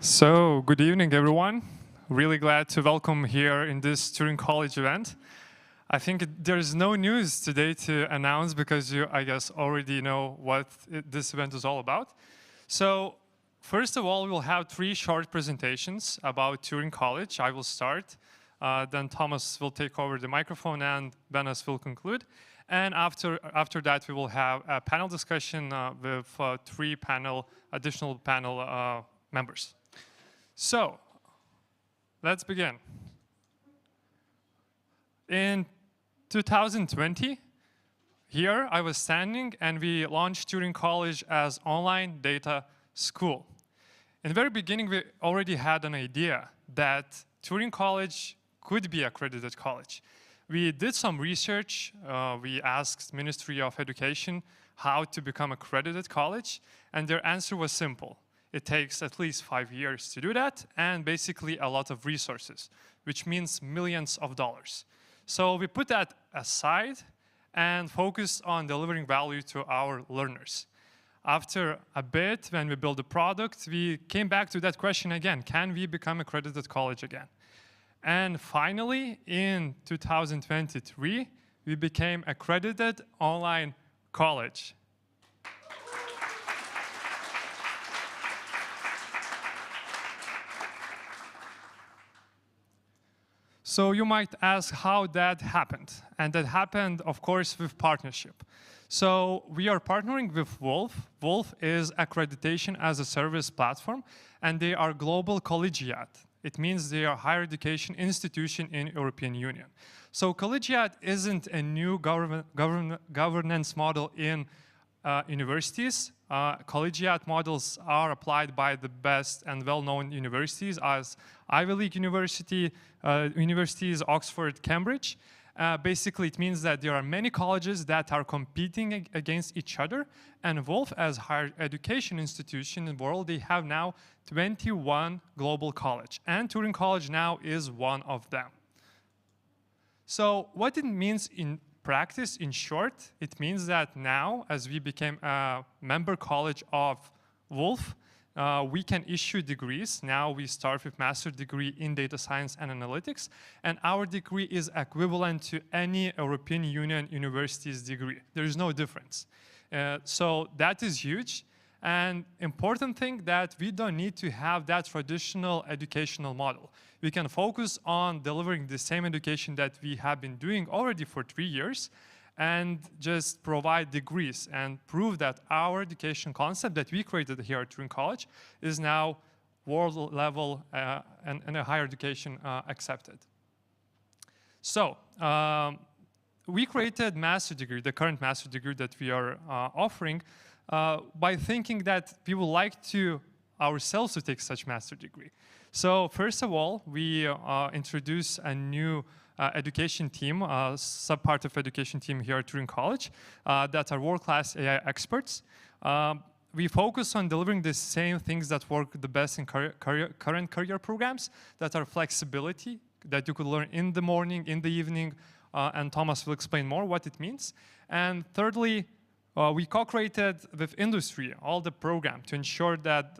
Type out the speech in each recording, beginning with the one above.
So, good evening, everyone. Really glad to welcome here in this Turing College event. I think there's no news today to announce because you, I guess, already know what this event is all about. So, first of all, we'll have 3 short presentations about Turing College. I will start, then Thomas will take over the microphone, and Benas will conclude. And after that, we will have a panel discussion with 3 additional panel members. So, let's begin. In 2020, here I was standing and we launched Turing College as online data school. In the very beginning, we already had an idea that Turing College could be accredited college. We did some research. We asked Ministry of Education how to become accredited college, and their answer was simple. It takes at least 5 years to do that, and basically a lot of resources, which means millions of dollars. So we put that aside and focused on delivering value to our learners. After a bit, when we built the product, we came back to that question again: can we become accredited college again? And finally, in 2023, we became accredited online college. So you might ask how that happened. And that happened, of course, with partnership. So we are partnering with Wolf. Wolf is accreditation as a service platform, and they are global collegiate. It means they are higher education institution in European Union. So collegiate isn't a new governance model in universities. Collegiate models are applied by the best and well-known universities as Ivy League universities, Oxford, Cambridge. Basically, it means that there are many colleges that are competing against each other, and Wolf, as higher education institution in the world, they have now 21 global colleges, and Turing College now is one of them. So what it means in practice, in short, it means that now, as we became a member college of Wolf, we can issue degrees. Now we start with master's degree in data science and analytics, and our degree is equivalent to any European Union university's degree. There is no difference. So that is huge. And important thing that we don't need to have that traditional educational model. We can focus on delivering the same education that we have been doing already for 3 years and just provide degrees and prove that our education concept that we created here at Turing College is now world level and a higher education accepted. So we created master degree, the current master degree that we are offering, by thinking that we would like to ourselves to take such master degree. So first of all, we introduce a new education team, sub-part of education team here at Turing College that are world-class AI experts. We focus on delivering the same things that work the best in current career programs, that are flexibility, that you could learn in the morning, in the evening, and Thomas will explain more what it means. And thirdly, we co-created with industry all the program to ensure that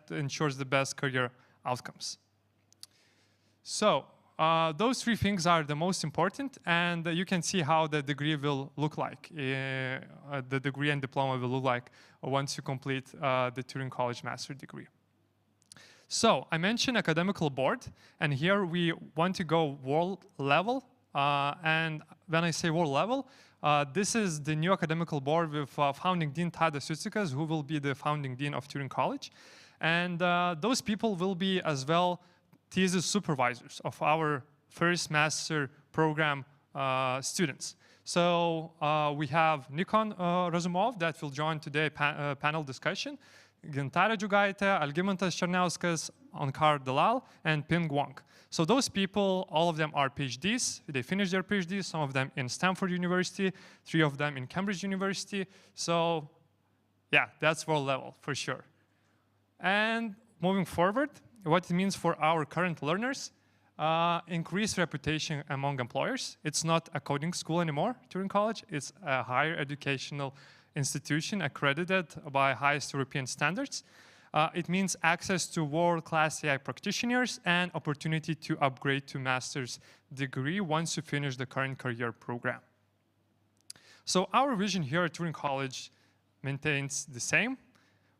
ensures the best career outcomes. So those 3 things are the most important, and you can see how the degree will look like. The degree and diploma will look like once you complete the Turing College master degree. So I mentioned academical board, and here we want to go world level. And when I say world level, this is the new academical board with founding dean Tadas Ucikas, who will be the founding dean of Turing College. And those people will be as well thesis supervisors of our first master program students. So we have Nikon Razumov that will join today panel discussion, Gintara Džiugaitė, Algimantas Černiauskas, Onkar Dalal, and Ping Wang. So those people, all of them are PhDs. They finished their PhDs, some of them in Stanford University, 3 of them in Cambridge University. So yeah, that's world level for sure. And moving forward, what it means for our current learners, increased reputation among employers. It's not a coding school anymore, Turing College. It's a higher educational institution accredited by highest European standards. It means access to world-class AI practitioners and opportunity to upgrade to master's degree once you finish the current career program. So our vision here at Turing College maintains the same.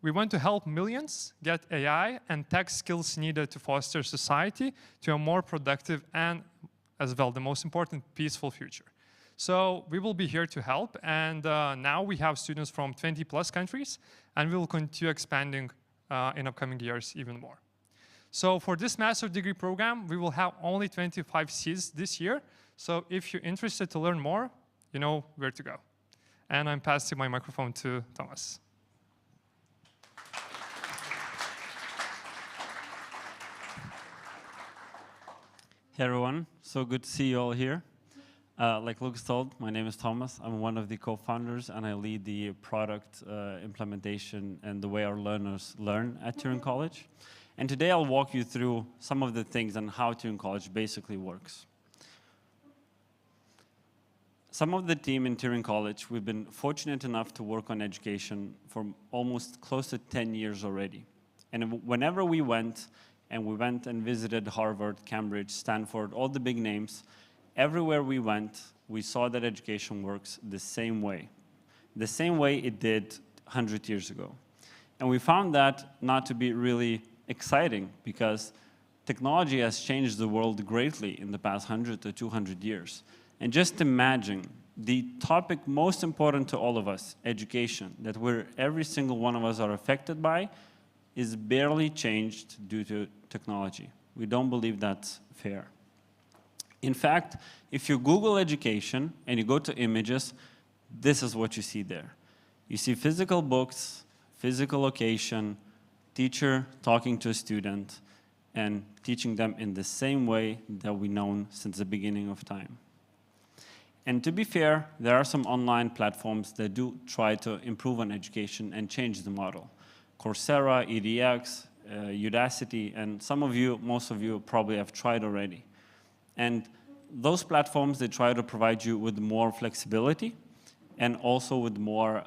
We want to help millions get AI and tech skills needed to foster society to a more productive and, as well, the most important, peaceful future. So we will be here to help, and now we have students from 20+ countries, and we will continue expanding in upcoming years even more. So for this master's degree program, we will have only 25 seats this year. So if you're interested to learn more, you know where to go. And I'm passing my microphone to Thomas. Hey everyone, so good to see you all here. Like Lucas told, my name is Thomas. I'm one of the co-founders and I lead the product implementation and the way our learners learn at Turing College. And today I'll walk you through some of the things and how Turing College basically works. Some of the team in Turing College, we've been fortunate enough to work on education for almost close to 10 years already. And whenever we went and visited Harvard, Cambridge, Stanford, all the big names, everywhere we went, we saw that education works the same way it did 100 years ago. And we found that not to be really exciting because technology has changed the world greatly in the past 100 to 200 years. And just imagine the topic most important to all of us, education, that every single one of us are affected by, is barely changed due to technology. We don't believe that's fair. In fact, if you Google education and you go to images, this is what you see there. You see physical books, physical location, teacher talking to a student, and teaching them in the same way that we've known since the beginning of time. And to be fair, there are some online platforms that do try to improve on education and change the model. Coursera, edX, Udacity, and most of you probably have tried already. And those platforms, they try to provide you with more flexibility and also with more,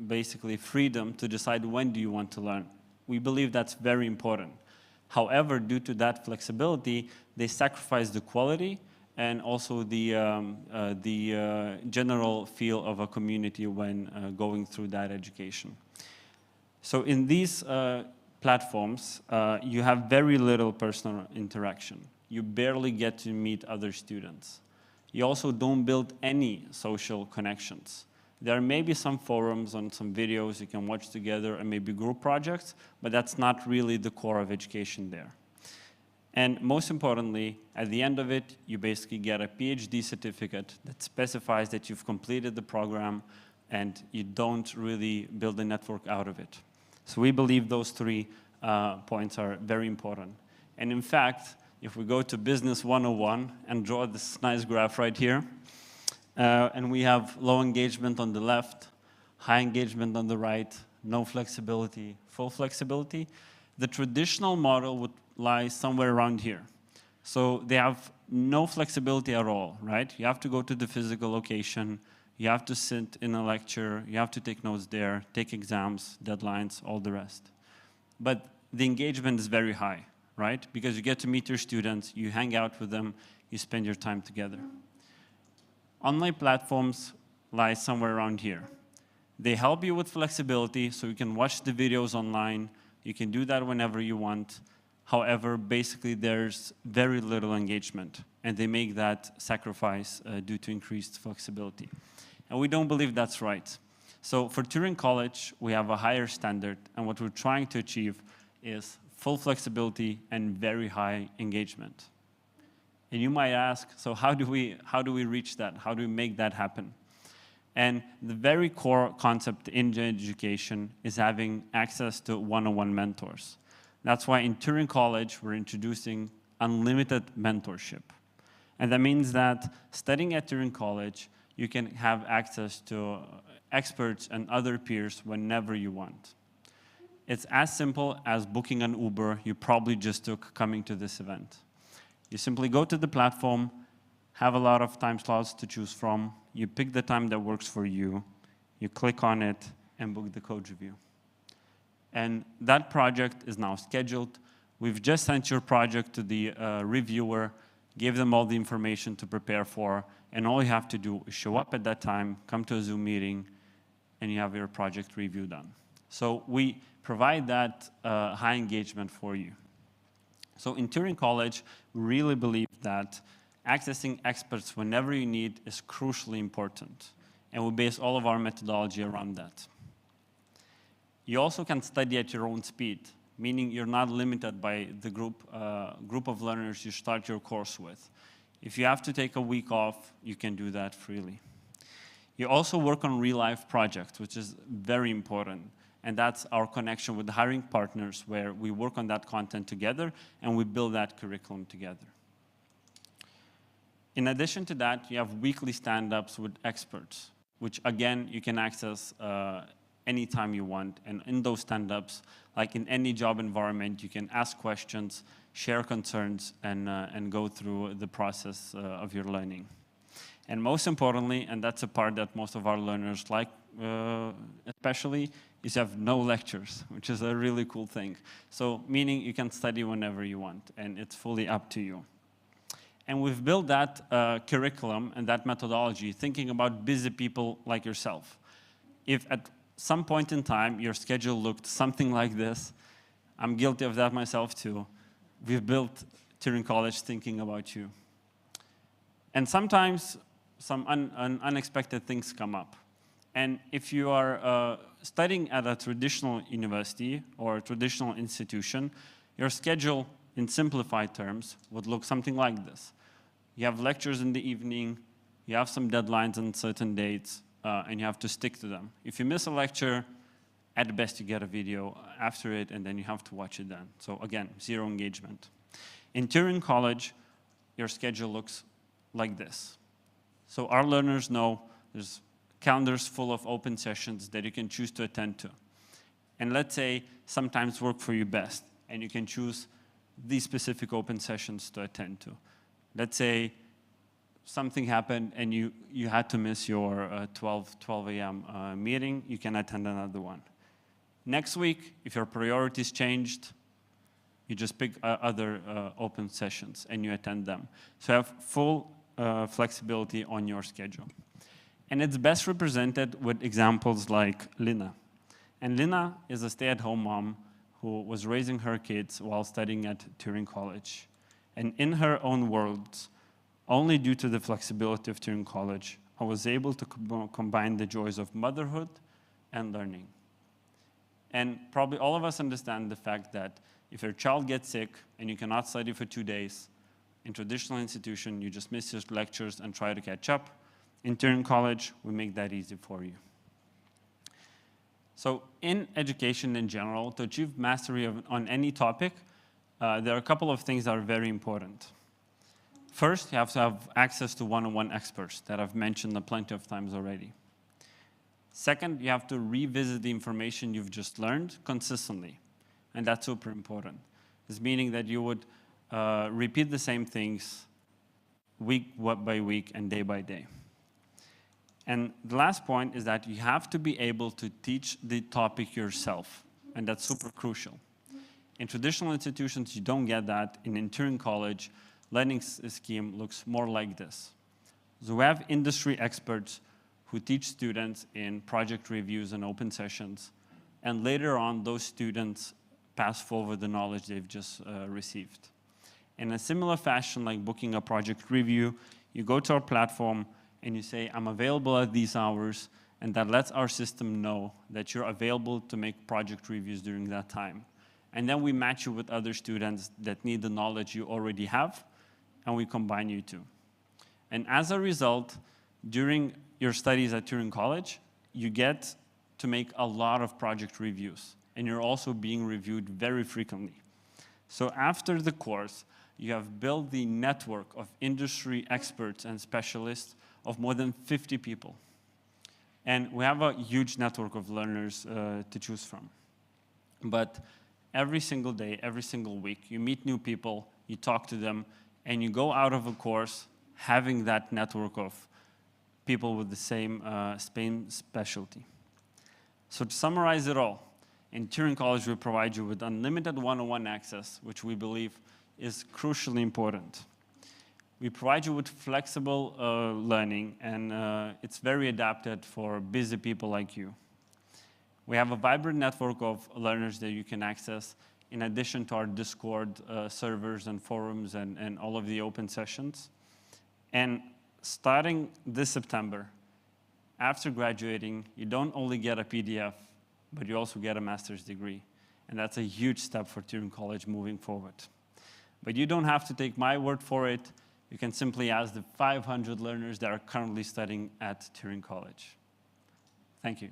basically, freedom to decide when do you want to learn. We believe that's very important. However, due to that flexibility, they sacrifice the quality and also the general feel of a community when going through that education. So in these platforms, you have very little personal interaction. You barely get to meet other students. You also don't build any social connections. There may be some forums and some videos you can watch together and maybe group projects, but that's not really the core of education there. And most importantly, at the end of it, you basically get a PhD certificate that specifies that you've completed the program and you don't really build a network out of it. So we believe those three points are very important. And in fact, if we go to Business 101 and draw this nice graph right here, and we have low engagement on the left, high engagement on the right, no flexibility, full flexibility, the traditional model would lie somewhere around here. So they have no flexibility at all, right? You have to go to the physical location, you have to sit in a lecture, you have to take notes there, take exams, deadlines, all the rest. But the engagement is very high, right? Because you get to meet your students, you hang out with them, you spend your time together. Online platforms lie somewhere around here. They help you with flexibility, so you can watch the videos online, you can do that whenever you want. However, basically there's very little engagement, and they make that sacrifice due to increased flexibility. And we don't believe that's right. So for Turing College, we have a higher standard, and what we're trying to achieve is full flexibility and very high engagement. And you might ask, so how do we reach that? How do we make that happen? And the very core concept in education is having access to one-on-one mentors. That's why in Turing College, we're introducing unlimited mentorship. And that means that studying at Turing College, you can have access to experts and other peers whenever you want. It's as simple as booking an Uber you probably just took coming to this event. You simply go to the platform, have a lot of time slots to choose from, you pick the time that works for you, you click on it, and book the code review. And that project is now scheduled. We've just sent your project to the reviewer, gave them all the information to prepare for, and all you have to do is show up at that time, come to a Zoom meeting, and you have your project review done. So we provide that high engagement for you. So in Turing College, we really believe that accessing experts whenever you need is crucially important, and we base all of our methodology around that. You also can study at your own speed, meaning you're not limited by the group of learners you start your course with. If you have to take a week off, you can do that freely. You also work on real-life projects, which is very important. And that's our connection with the hiring partners, where we work on that content together and we build that curriculum together. In addition to that, you have weekly stand-ups with experts, which again, you can access anytime you want. And in those stand-ups, like in any job environment, you can ask questions, share concerns, and go through the process of your learning. And most importantly, and that's a part that most of our learners like especially, is you have no lectures, which is a really cool thing. So meaning you can study whenever you want, and it's fully up to you. And we've built that curriculum and that methodology thinking about busy people like yourself. If at some point in time your schedule looked something like this, I'm guilty of that myself too, we've built Turing College thinking about you. And sometimes some unexpected things come up. And if you are studying at a traditional university or a traditional institution, your schedule, in simplified terms, would look something like this. You have lectures in the evening, you have some deadlines on certain dates, and you have to stick to them. If you miss a lecture, at best you get a video after it, and then you have to watch it then. So again, zero engagement. In Turing College, your schedule looks like this. So our learners know there's calendars full of open sessions that you can choose to attend to. And let's say sometimes work for you best, and you can choose these specific open sessions to attend to. Let's say something happened and you had to miss your 12 a.m. Meeting, you can attend another one. Next week, if your priorities changed, you just pick other open sessions and you attend them. So you have full flexibility on your schedule. And it's best represented with examples like Lina. And Lina is a stay-at-home mom who was raising her kids while studying at Turing College. And in her own words, only due to the flexibility of Turing College, I was able to combine the joys of motherhood and learning. And probably all of us understand the fact that if your child gets sick and you cannot study for 2 days, in traditional institution, you just miss your lectures and try to catch up. In Turing College, we make that easy for you. So in education in general, to achieve mastery on any topic, there are a couple of things that are very important. First, you have to have access to one-on-one experts that I've mentioned plenty of times already. Second, you have to revisit the information you've just learned consistently, and that's super important. It's meaning that you would repeat the same things week by week and day by day. And the last point is that you have to be able to teach the topic yourself, and that's super crucial. In traditional institutions, you don't get that. In Turing College, learning scheme looks more like this. So we have industry experts who teach students in project reviews and open sessions, and later on, those students pass forward the knowledge they've just received. In a similar fashion, like booking a project review, you go to our platform and you say, I'm available at these hours, and that lets our system know that you're available to make project reviews during that time. And then we match you with other students that need the knowledge you already have, and we combine you two. And as a result, during your studies at Turing College, you get to make a lot of project reviews, and you're also being reviewed very frequently. So after the course, you have built the network of industry experts and specialists of more than 50 people. And we have a huge network of learners to choose from. But every single day, every single week, you meet new people, you talk to them, and you go out of a course having that network of people with the same specialty. So to summarize it all, In Turing College, we provide you with unlimited one-on-one access, which we believe is crucially important. We provide you with flexible learning, and it's very adapted for busy people like you. We have a vibrant network of learners that you can access, in addition to our Discord servers and forums and all of the open sessions. And starting this September, after graduating, you don't only get a PDF, but you also get a master's degree. And that's a huge step for Turing College moving forward. But you don't have to take my word for it. You can simply ask the 500 learners that are currently studying at Turing College. Thank you.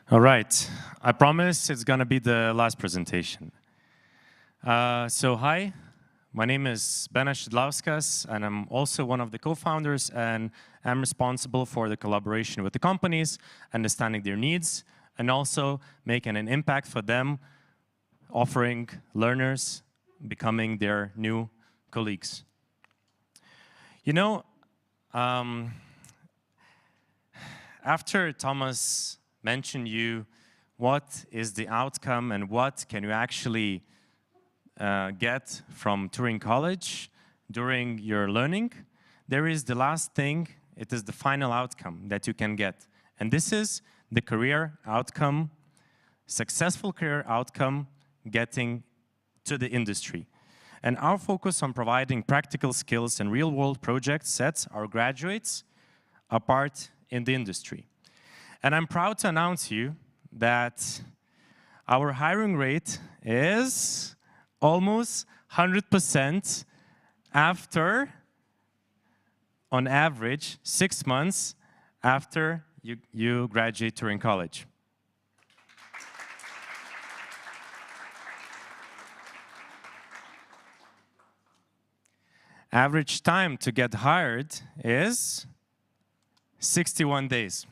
All right, I promise it's gonna be the last presentation. So hi, my name is Benes Shidlauskas, and I'm also one of the co-founders, and I'm responsible for the collaboration with the companies, understanding their needs, and also making an impact for them, offering learners, becoming their new colleagues. You know, after Thomas mentioned you, what is the outcome and what can you actually get from Turing College during your learning, there is the last thing, it is the final outcome that you can get. And this is the career outcome, successful career outcome, getting to the industry. And our focus on providing practical skills and real-world projects sets our graduates apart in the industry. And I'm proud to announce to you that our hiring rate is almost 100% after, on average, 6 months after you graduate Turing College. Average time to get hired is 61 days.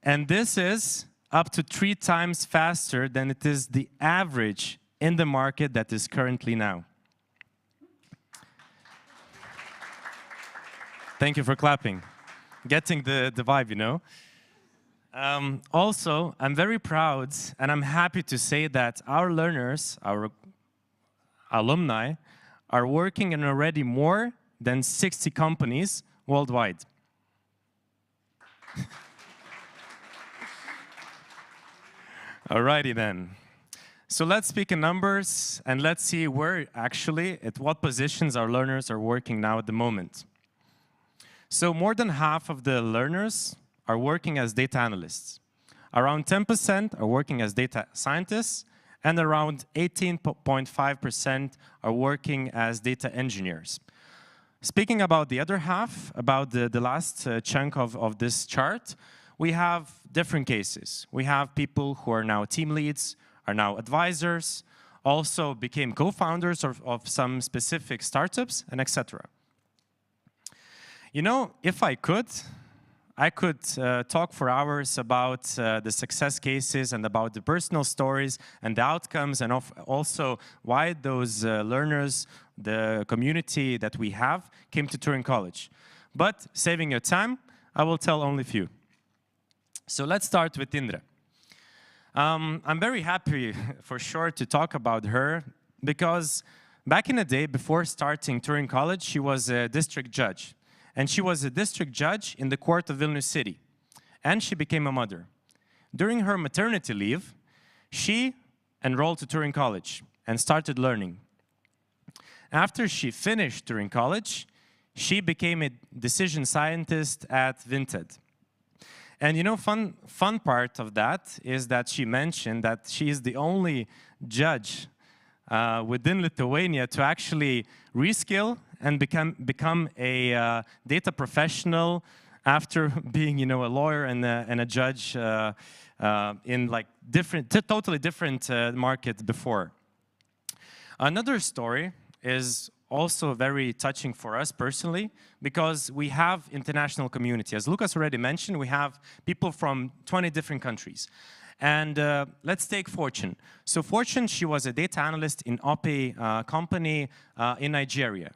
And this is up to 3 times faster than it is the average in the market that is currently now. Thank you for clapping. Getting the vibe, you know. Also, I'm very proud and I'm happy to say that our learners, our alumni, are working in already more than 60 companies worldwide. Alrighty then. So let's speak in numbers and let's see where actually, at what positions our learners are working now at the moment. So more than half of the learners are working as data analysts. Around 10% are working as data scientists, and around 18.5% are working as data engineers. Speaking about the other half, about the last chunk of this chart, we have different cases. We have people who are now team leads, are now advisors, also became co-founders of some specific startups, and etc. You know, if I could talk for hours about the success cases and about the personal stories and the outcomes, and also why those learners, the community that we have, came to Turing College. But saving your time, I will tell only a few. So let's start with Indra. I'm very happy, for sure, to talk about her, because back in the day, before starting Turing College, she was a district judge. And she was a district judge in the court of Vilnius City. And she became a mother. During her maternity leave, she enrolled to Turing College and started learning. After she finished Turing College, she became a decision scientist at Vinted. And you know, fun part of that is that she mentioned that she is the only judge within Lithuania to actually reskill and become a data professional after being, you know, a lawyer and a judge in like totally different market before. Another story is also very touching for us personally, because we have international community. As Lucas already mentioned, we have people from 20 different countries. And let's take Fortune. So Fortune, she was a data analyst in OPE company in Nigeria.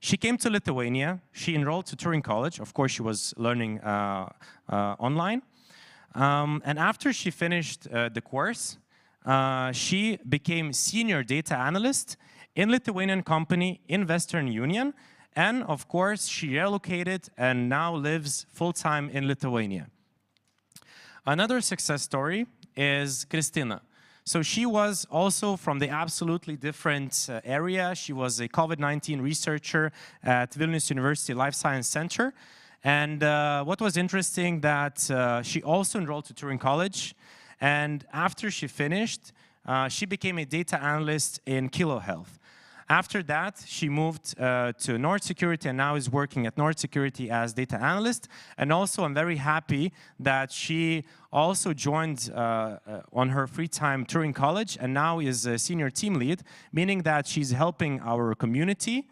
She came to Lithuania. She enrolled to Turing College. Of course, she was learning online. And after she finished the course, she became senior data analyst in Lithuanian company in Western Union. And of course, she relocated and now lives full-time in Lithuania. Another success story is Christina. So she was also from the absolutely different area. She was a COVID-19 researcher at Vilnius University Life Science Center. And what was interesting that she also enrolled to Turing College. And after she finished, she became a data analyst in Kilo Health. After that, she moved to Nord Security and now is working at Nord Security as data analyst. And also, I'm very happy that she also joined on her free time Turing College and now is a senior team lead, meaning that she's helping our community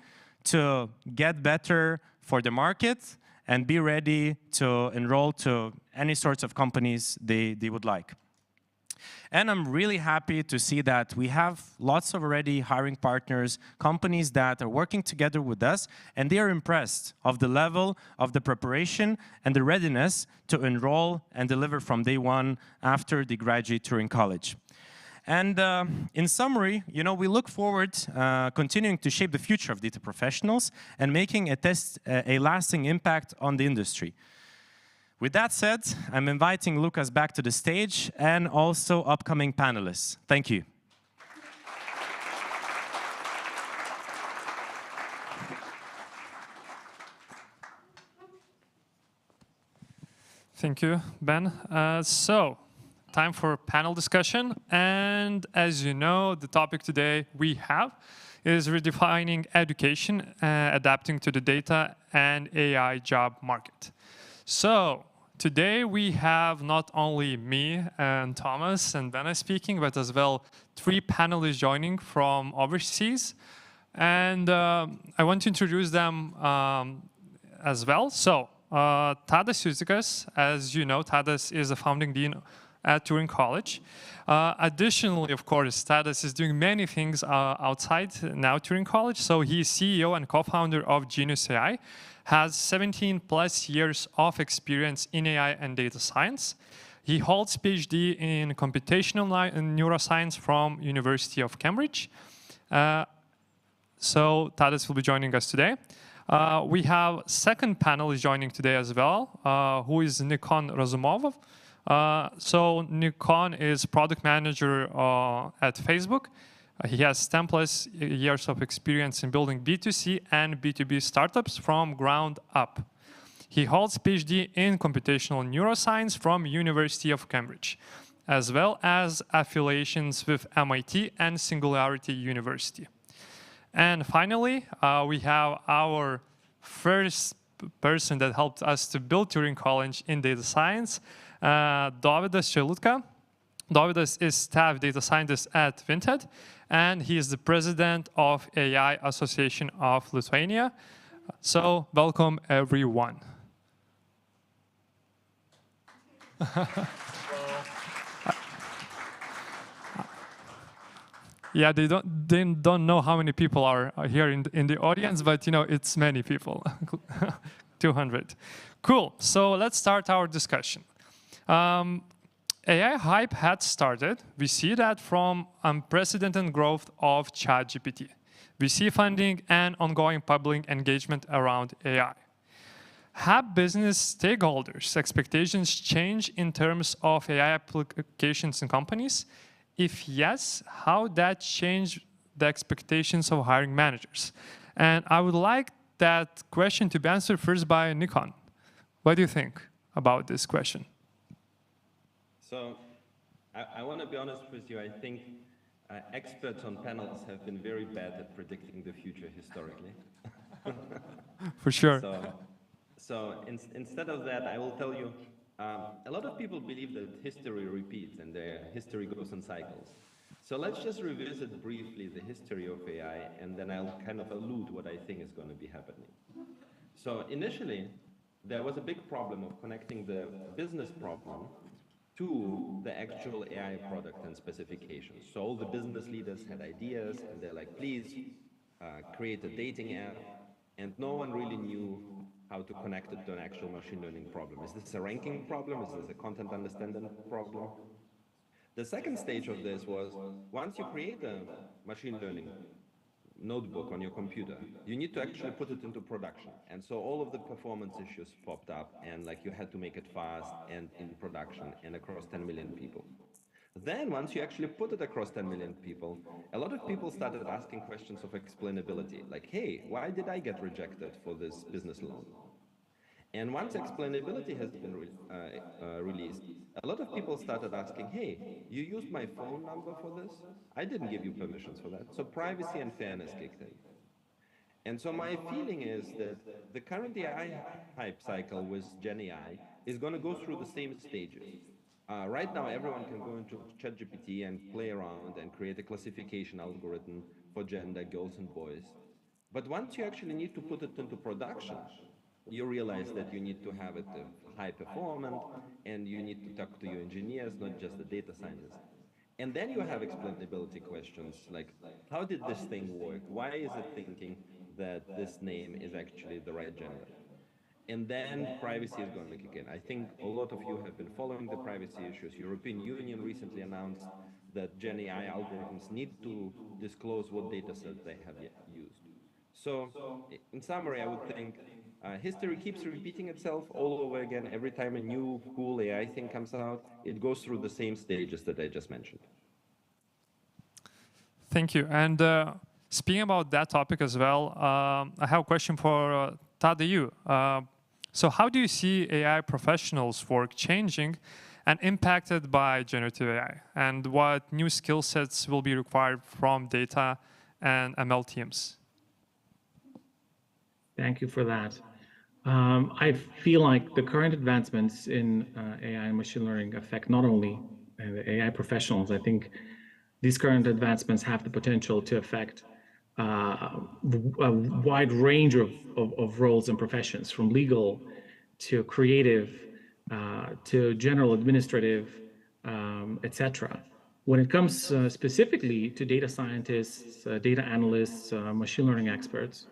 to get better for the market and be ready to enroll to any sorts of companies they would like. And I'm really happy to see that we have lots of already hiring partners, companies that are working together with us, and they are impressed of the level of the preparation and the readiness to enroll and deliver from day one after they graduate Turing College. And in summary, you know, we look forward continuing to shape the future of data professionals and making a lasting impact on the industry. With that said, I'm inviting Lucas back to the stage and also upcoming panelists. Thank you. Thank you, Ben. So, time for panel discussion. And as you know, the topic today we have is redefining education, adapting to the data and AI job market. So, today we have not only me and Thomas and Ben speaking, but as well 3 panelists joining from overseas. And I want to introduce them as well. So, Tadas Uzikas, as you know, Tadas is a founding dean at Turing College. Additionally, of course, Tadas is doing many things outside now Turing College. So he's CEO and co-founder of Genius AI, has 17 plus years of experience in AI and data science. He holds PhD in computational neuroscience from University of Cambridge. So Tadas will be joining us today. We have second panel is joining today as well, who is Nikon Razumov. So Nikon is product manager at Facebook. He has 10 plus years of experience in building B2C and B2B startups from ground up. He holds PhD in computational neuroscience from University of Cambridge, as well as affiliations with MIT and Singularity University. And finally, we have our first person that helped us to build Turing College in data science, Dovydas Čeilutka. Dovydas is staff data scientist at Vinted, and he is the president of AI Association of Lithuania. So welcome, everyone. Yeah, they don't know how many people are here in the audience, but you know, it's many people, 200. Cool, so let's start our discussion. AI hype had started. We see that from unprecedented growth of ChatGPT. We see funding and ongoing public engagement around AI. Have business stakeholders' expectations changed in terms of AI applications in companies? If yes, how that changed the expectations of hiring managers? And I would like that question to be answered first by Nikon. What do you think about this question? So I want to be honest with you. I think experts on panels have been very bad at predicting the future historically. For sure. So instead of that, I will tell you, a lot of people believe that history repeats and history goes in cycles. So let's just revisit briefly the history of AI, and then I'll kind of allude what I think is going to be happening. So initially, there was a big problem of connecting the business problem to the actual AI product and specifications. So all the business leaders had ideas, and they're like, please create a dating app, and no one really knew how to connect it to an actual machine learning problem. Is this a ranking problem? Is this a content understanding problem? The second stage of this was, once you create a machine learning notebook on your computer, you need to actually put it into production. And so all of the performance issues popped up, and like you had to make it fast and in production and across 10 million people. Then once you actually put it across 10 million people, a lot of people started asking questions of explainability, like, hey, why did I get rejected for this business loan? And once explainability has been released, a lot of people started asking, hey, you used my phone number for this? I didn't give you permissions for that. So privacy and fairness kicked in. And so my feeling is that the current AI hype cycle with Gen AI is going to go through the same stages. Right now, everyone can go into ChatGPT and play around and create a classification algorithm for gender, girls and boys. But once you actually need to put it into production, you realize that you need to have it high performant, and you need to talk to your engineers, not just the data scientists. And then you have explainability questions like, how did this thing work? Why is it thinking that this name is actually the right gender? And then privacy is going to kick in. I think a lot of you have been following the privacy issues. European Union recently announced that Gen AI algorithms need to disclose what data set they have used. So in summary, I would think history keeps repeating itself all over again. Every time a new cool AI thing comes out, it goes through the same stages that I just mentioned. Thank you. And speaking about that topic as well, I have a question for Tadeu. So how do you see AI professionals' work changing and impacted by generative AI? And what new skill sets will be required from data and ML teams? Thank you for that. I feel like the current advancements in AI and machine learning affect not only the AI professionals. I think these current advancements have the potential to affect a wide range of roles and professions, from legal to creative to general administrative, etc. When it comes specifically to data scientists, data analysts, machine learning experts,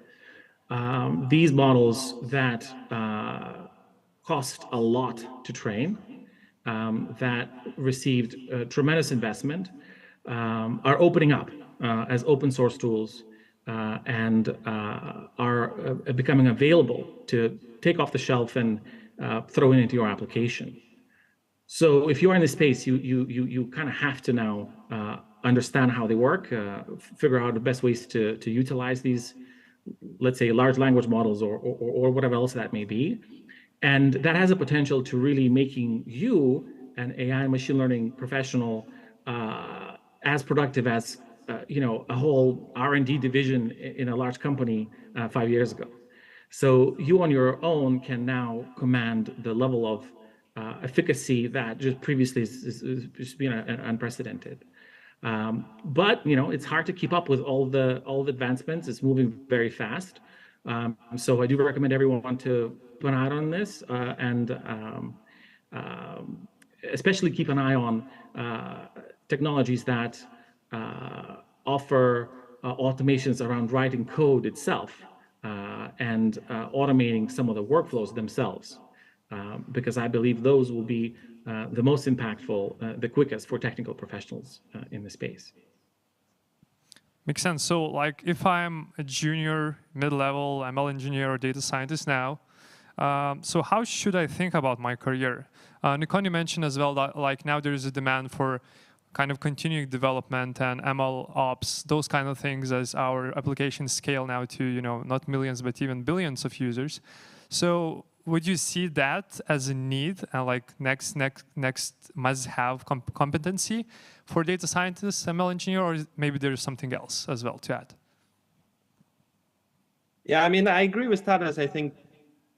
these models that cost a lot to train, that received tremendous investment, are opening up as open source tools and are becoming available to take off the shelf and throw it into your application. So if you are in this space, you kind of have to now understand how they work, figure out the best ways to utilize these, let's say, large language models or whatever else that may be. And that has a potential to really making you, an AI machine learning professional, as productive as a whole R&D division in a large company 5 years ago. So you on your own can now command the level of efficacy that just previously has just been unprecedented. But it's hard to keep up with all the advancements. It's moving very fast. So I do recommend everyone to put an eye on this and especially keep an eye on technologies that offer automations around writing code itself and automating some of the workflows themselves, because I believe those will be the most impactful, the quickest for technical professionals in the space. Makes sense. So like if I'm a junior, mid-level ML engineer or data scientist now, so how should I think about my career? Nikon, you mentioned as well that like now there is a demand for kind of continuing development and ML ops, those kind of things as our applications scale now to, not millions, but even billions of users. So would you see that as a need and like next must-have competency for data scientists, ML engineer, or maybe there's something else as well to add? Yeah, I mean, I agree with Tadas. I think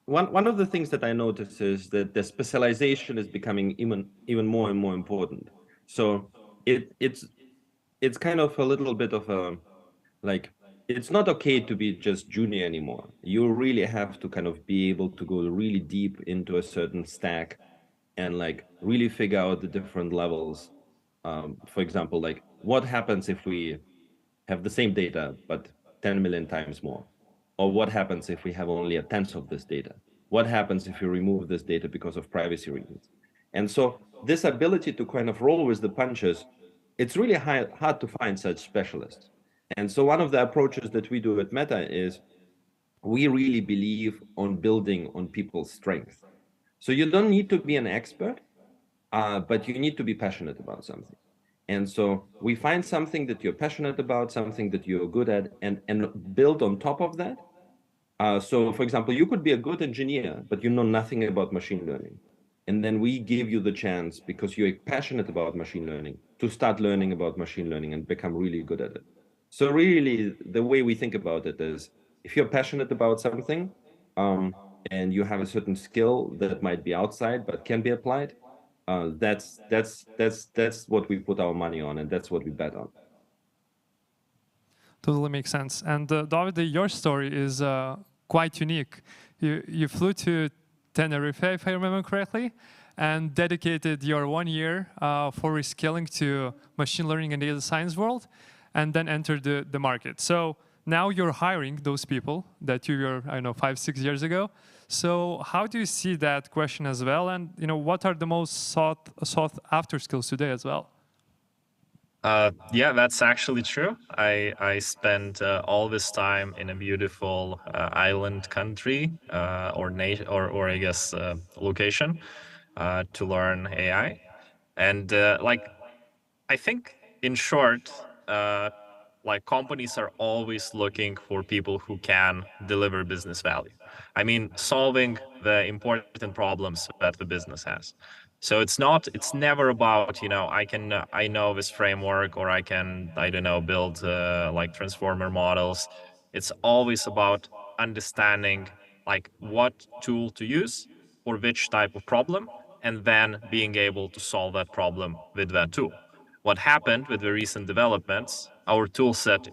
one of the things that I notice is that the specialization is becoming even more and more important. So it's kind of a little bit of a, like, it's not okay to be just junior anymore. You really have to kind of be able to go really deep into a certain stack and like really figure out the different levels. For example, like what happens if we have the same data, but 10 million times more? Or what happens if we have only a tenth of this data? What happens if we remove this data because of privacy reasons? And so this ability to kind of roll with the punches, it's really hard to find such specialists. And so one of the approaches that we do at Meta is we really believe on building on people's strengths. So you don't need to be an expert, but you need to be passionate about something. And so we find something that you're passionate about, something that you're good at, and build on top of that. So for example, you could be a good engineer, but you know nothing about machine learning. And then we give you the chance, because you're passionate about machine learning, to start learning about machine learning and become really good at it. So really, the way we think about it is, if you're passionate about something, and you have a certain skill that might be outside but can be applied, that's what we put our money on, and that's what we bet on. Totally makes sense. And David, your story is quite unique. You flew to Tenerife, if I remember correctly, and dedicated your 1 year for reskilling to machine learning and data science world, and then entered the market. So now you're hiring those people that you were, I don't know, 5-6 years ago. So how do you see that question as well? And what are the most sought after skills today as well? Yeah, that's actually true. I spent all this time in a beautiful island country or I guess location to learn AI, and like I think in short, like companies are always looking for people who can deliver business value. I mean, solving the important problems that the business has. So it's never about, I know this framework, or I don't know, build like transformer models. It's always about understanding like what tool to use for which type of problem, and then being able to solve that problem with that tool. What happened with the recent developments, our tool set,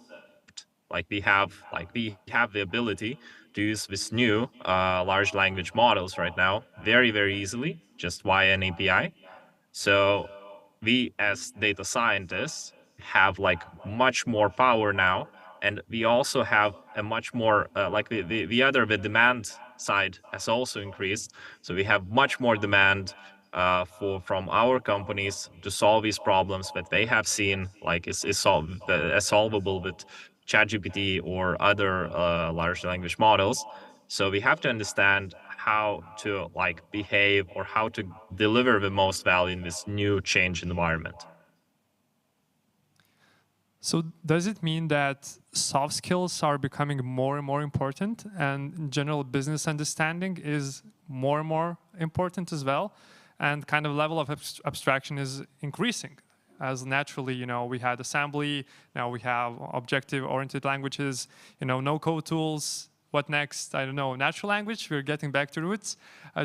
we have the ability to use this new large language models right now very, very easily, just via an API. So we as data scientists have like much more power now, and we also have a much more the demand side has also increased. So we have much more demand from our companies to solve these problems that they have seen like is solvable with ChatGPT or other large language models. So we have to understand how to like behave or how to deliver the most value in this new change environment. So does it mean that soft skills are becoming more and more important, and general business understanding is more and more important as well, and kind of level of abstraction is increasing? As naturally, we had assembly, now we have objective-oriented languages, no-code tools. What next? I don't know, natural language, we're getting back to roots,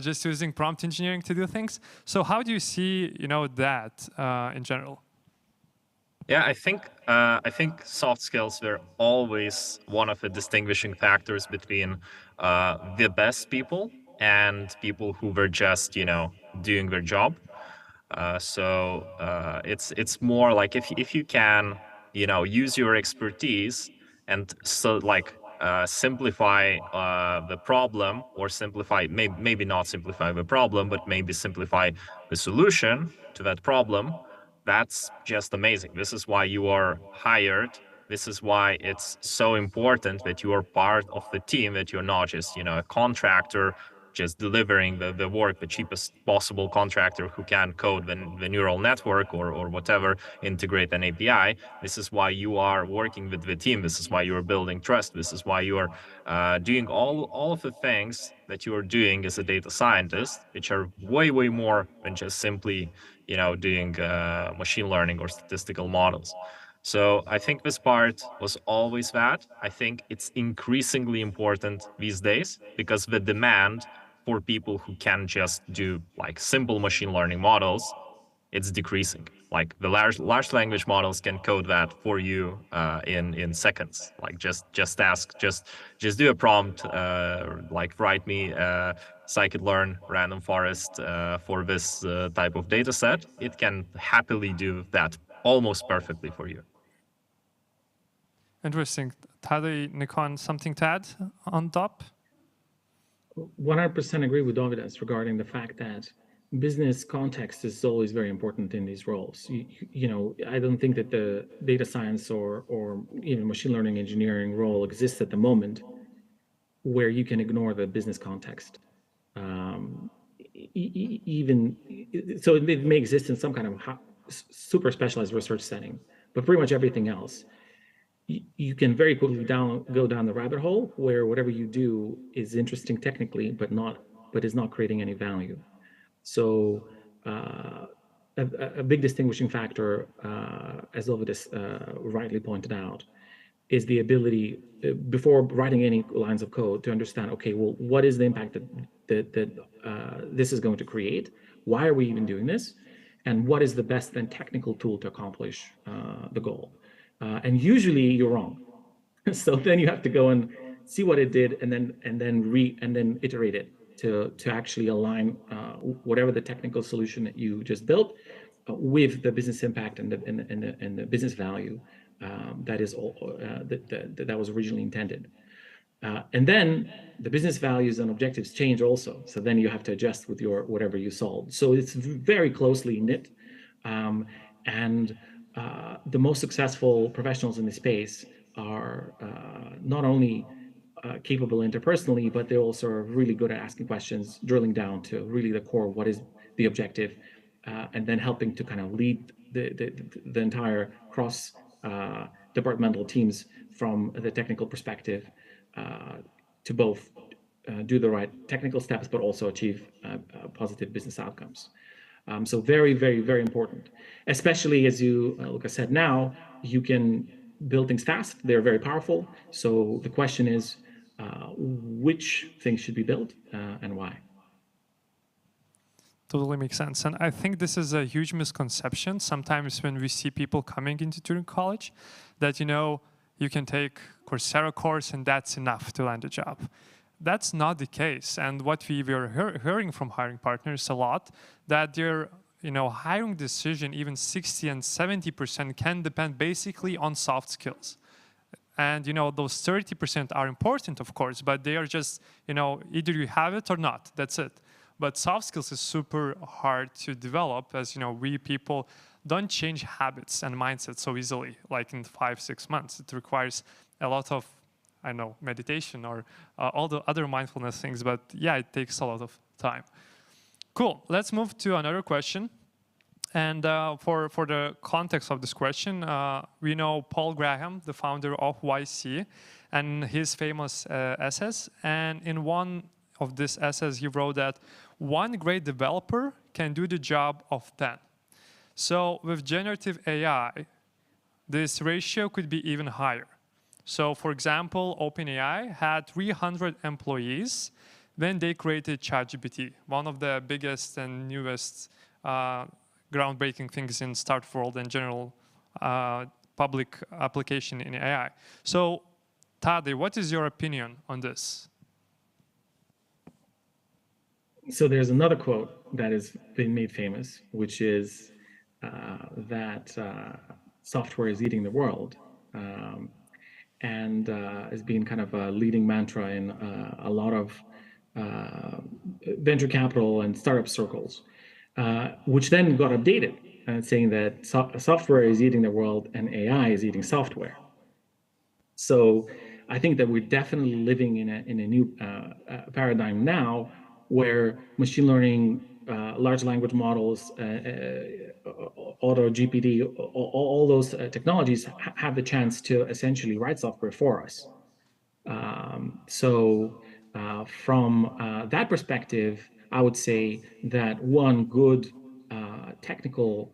just using prompt engineering to do things. So how do you see, that in general? Yeah, I think soft skills were always one of the distinguishing factors between the best people and people who were just, doing their job. It's more like if you can, use your expertise and so like simplify the problem, or simplify, maybe not simplify the problem, but maybe simplify the solution to that problem. That's just amazing. This is why you are hired. This is why it's so important that you are part of the team, that you're not just, a contractor just delivering the work, the cheapest possible contractor who can code the neural network or whatever, integrate an API. This is why you are working with the team. This is why you are building trust. This is why you are doing all of the things that you are doing as a data scientist, which are way, way more than just simply, doing machine learning or statistical models. So I think this part was always that. I think it's increasingly important these days because the demand for people who can just do like simple machine learning models, it's decreasing. Like the large language models can code that for you in seconds. Like just do a prompt, like write me scikit-learn random forest for this type of data set, it can happily do that almost perfectly for you. Interesting. Tadej, Nikon, something to add on top? 100% agree with Dovydas regarding the fact that business context is always very important in these roles. You know, I don't think that the data science or even machine learning engineering role exists at the moment where you can ignore the business context. Even so, it may exist in some kind of super specialized research setting, but pretty much everything else, you can very quickly go down the rabbit hole where whatever you do is interesting technically, but is not creating any value. So a big distinguishing factor, as Dovydas rightly pointed out, is the ability, before writing any lines of code, to understand, okay, well, what is the impact that this is going to create? Why are we even doing this? And what is the best then technical tool to accomplish the goal? And usually you're wrong. So then you have to go and see what it did, and then iterate it to actually align whatever the technical solution that you just built with the business impact and the business value that was originally intended. And then the business values and objectives change also. So then you have to adjust with your whatever you solved. So it's very closely knit. And the most successful professionals in the space are not only capable interpersonally, but they also are really good at asking questions, drilling down to really the core, what is the objective, and then helping to kind of lead the entire cross departmental teams from the technical perspective to both do the right technical steps, but also achieve positive business outcomes. So very, very, very important, especially as you, like I said, now you can build things fast. They're very powerful. So the question is, which things should be built and why? Totally makes sense. And I think this is a huge misconception sometimes when we see people coming into Turing College, that, you know, you can take Coursera course and that's enough to land a job. That's not the case. And what we were hearing from hiring partners a lot, that their hiring decision, even 60 and 70%, can depend basically on soft skills. And those 30% are important, of course, but they are just, either you have it or not. That's it. But soft skills is super hard to develop, as we people don't change habits and mindsets so easily, like in 5-6 months. It requires a lot of, meditation or all the other mindfulness things. But yeah, it takes a lot of time. Cool. Let's move to another question. And for the context of this question, we know Paul Graham, the founder of YC, and his famous essays. And in one of these essays, he wrote that one great developer can do the job of 10. So with generative AI, this ratio could be even higher. So for example, OpenAI had 300 employees when they created ChatGPT, one of the biggest and newest groundbreaking things in startup world and general public application in AI. So Tadej, what is your opinion on this? So there's another quote that has been made famous, which is that software is eating the world, and has been kind of a leading mantra in a lot of venture capital and startup circles, which then got updated, saying that software is eating the world and AI is eating software. So I think that we're definitely living in a new paradigm now, where machine learning, large language models, auto GPT, all those technologies have the chance to essentially write software for us. From that perspective, I would say that one good technical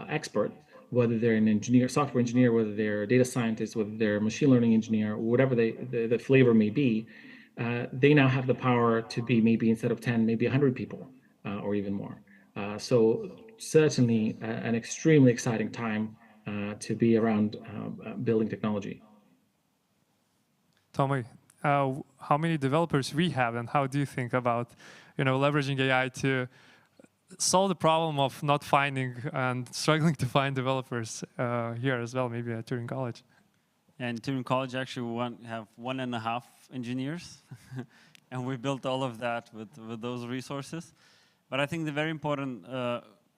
expert, whether they're an engineer, software engineer, whether they're a data scientist, whether they're a machine learning engineer, whatever the flavor may be, they now have the power to be maybe instead of 10, maybe 100 people or even more. So certainly an extremely exciting time to be around building technology. Tommy, how many developers we have, and how do you think about, leveraging AI to solve the problem of not finding and struggling to find developers here as well, maybe at Turing College? And Turing College actually we have 1.5 engineers, and we built all of that with those resources. But I think the very important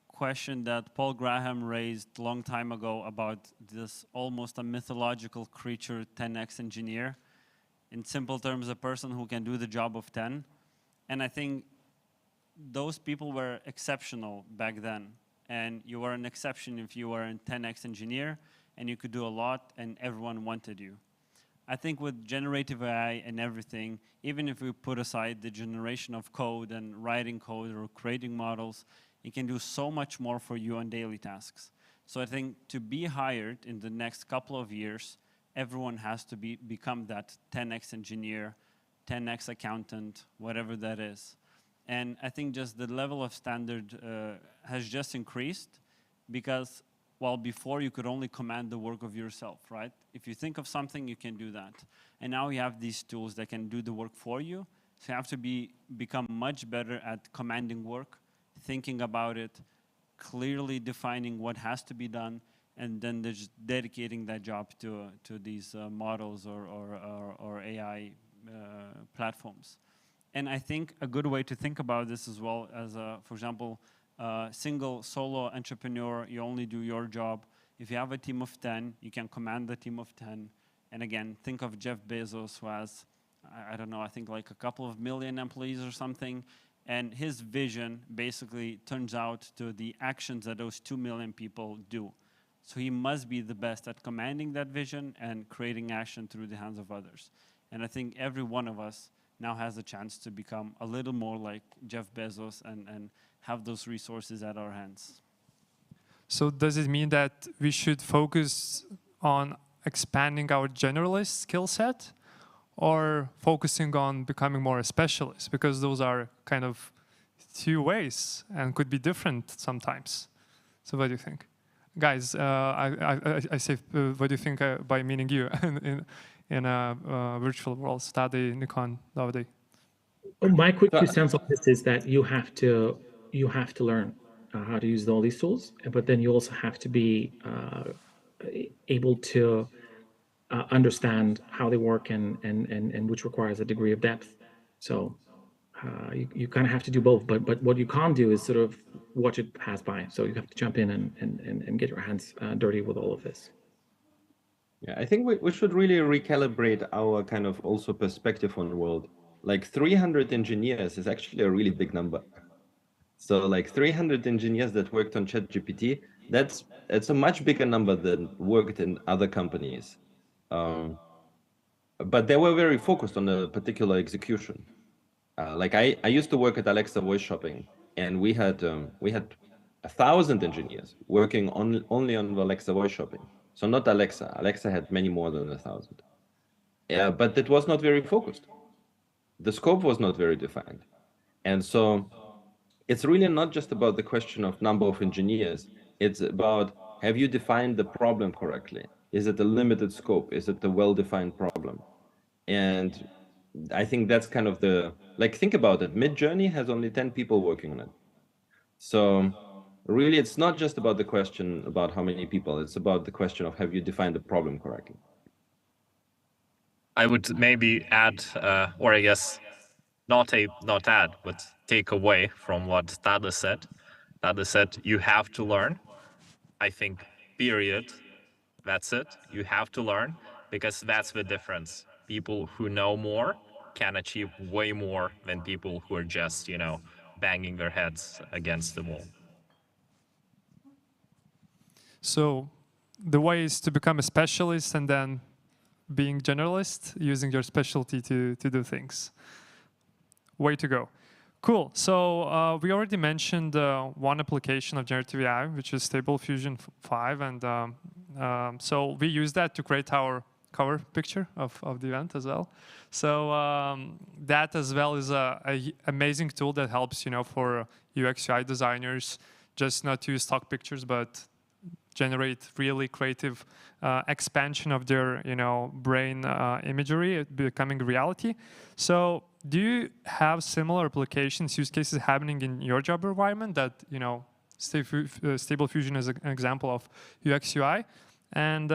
question that Paul Graham raised a long time ago about this almost a mythological creature, 10x engineer, in simple terms, a person who can do the job of 10. And I think those people were exceptional back then. And you were an exception if you were a 10x engineer, and you could do a lot, and everyone wanted you. I think with generative AI and everything, even if we put aside the generation of code and writing code or creating models, it can do so much more for you on daily tasks. So I think to be hired in the next couple of years, everyone has to become that 10x engineer, 10x accountant, whatever that is. And I think just the level of standard has just increased, because while before you could only command the work of yourself, right? If you think of something, you can do that. And now you have these tools that can do the work for you. So you have to become much better at commanding work, thinking about it, clearly defining what has to be done, and then just dedicating that job to these models or AI platforms. And I think a good way to think about this as well as, for example, single solo entrepreneur, you only do your job. If you have a team of 10, you can command the team of 10. And again, think of Jeff Bezos, who has, I don't know, I think like a couple of million employees or something. And his vision basically turns out to the actions that those 2 million people do. So he must be the best at commanding that vision and creating action through the hands of others. And I think every one of us now has a chance to become a little more like Jeff Bezos and have those resources at our hands. So does it mean that we should focus on expanding our generalist skill set, or focusing on becoming more a specialist? Because those are kind of two ways and could be different sometimes. So what do you think? Guys, I say, what do you think by meaning you in a virtual world? Stadi, Nikon, Davide. My quick 2 cents on this is that you have to learn how to use all these tools, but then you also have to be able to understand how they work and which requires a degree of depth. So you kind of have to do both, but what you can't do is sort of watch it pass by. So you have to jump in and get your hands dirty with all of this. Yeah, I think we should really recalibrate our kind of also perspective on the world. Like 300 engineers is actually a really big number. So like 300 engineers that worked on ChatGPT, it's a much bigger number than worked in other companies. But they were very focused on a particular execution. Like I used to work at Alexa voice shopping, and we had 1,000 engineers working only on Alexa voice shopping. So not Alexa. Alexa had many more than 1,000. But it was not very focused. The scope was not very defined. And so it's really not just about the question of number of engineers. It's about, have you defined the problem correctly? Is it a limited scope? Is it a well-defined problem? And I think that's kind of like, think about it. Midjourney has only 10 people working on it. So really, it's not just about the question about how many people. It's about the question of, have you defined the problem correctly? I would maybe add, or I guess not add, but take away from what Tada said. Tada said, you have to learn. I think, period. That's it. You have to learn, because that's the difference. People who know more can achieve way more than people who are just, banging their heads against the wall. So the way is to become a specialist and then being generalist, using your specialty to do things. Way to go. Cool. So we already mentioned one application of generative AI, which is Stable Diffusion 5. And so we use that to create our cover picture of the event as well. So that as well is an amazing tool that helps, for UX UI designers, just not to use stock pictures, but generate really creative expansion of their, brain imagery becoming reality. So do you have similar applications, use cases happening in your job environment that, Stable Fusion is an example of UX UI? And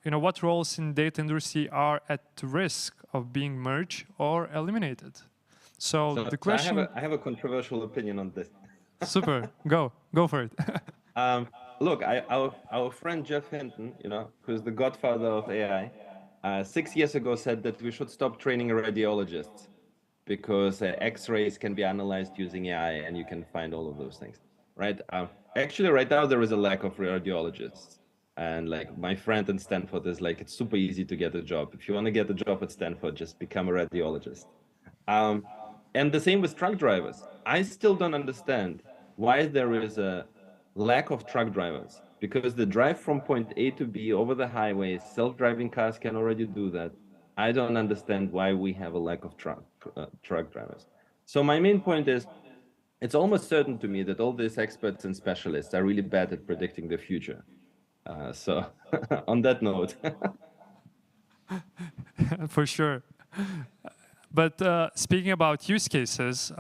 what roles in data industry are at risk of being merged or eliminated? So the question. I have a controversial opinion on this. Super, go for it. Look, our friend Jeff Hinton, who's the godfather of AI, 6 years ago said that we should stop training radiologists because X-rays can be analyzed using AI, and you can find all of those things, right? Actually, right now there is a lack of radiologists, and like my friend in Stanford is like, it's super easy to get a job. If you want to get a job at Stanford, just become a radiologist. And the same with truck drivers. I still don't understand why there is a lack of truck drivers, because the drive from point A to B over the highway, self-driving cars can already do that. I don't understand why we have a lack of truck drivers. So my main point is, it's almost certain to me that all these experts and specialists are really bad at predicting the future. So on that note. For sure. But speaking about use cases,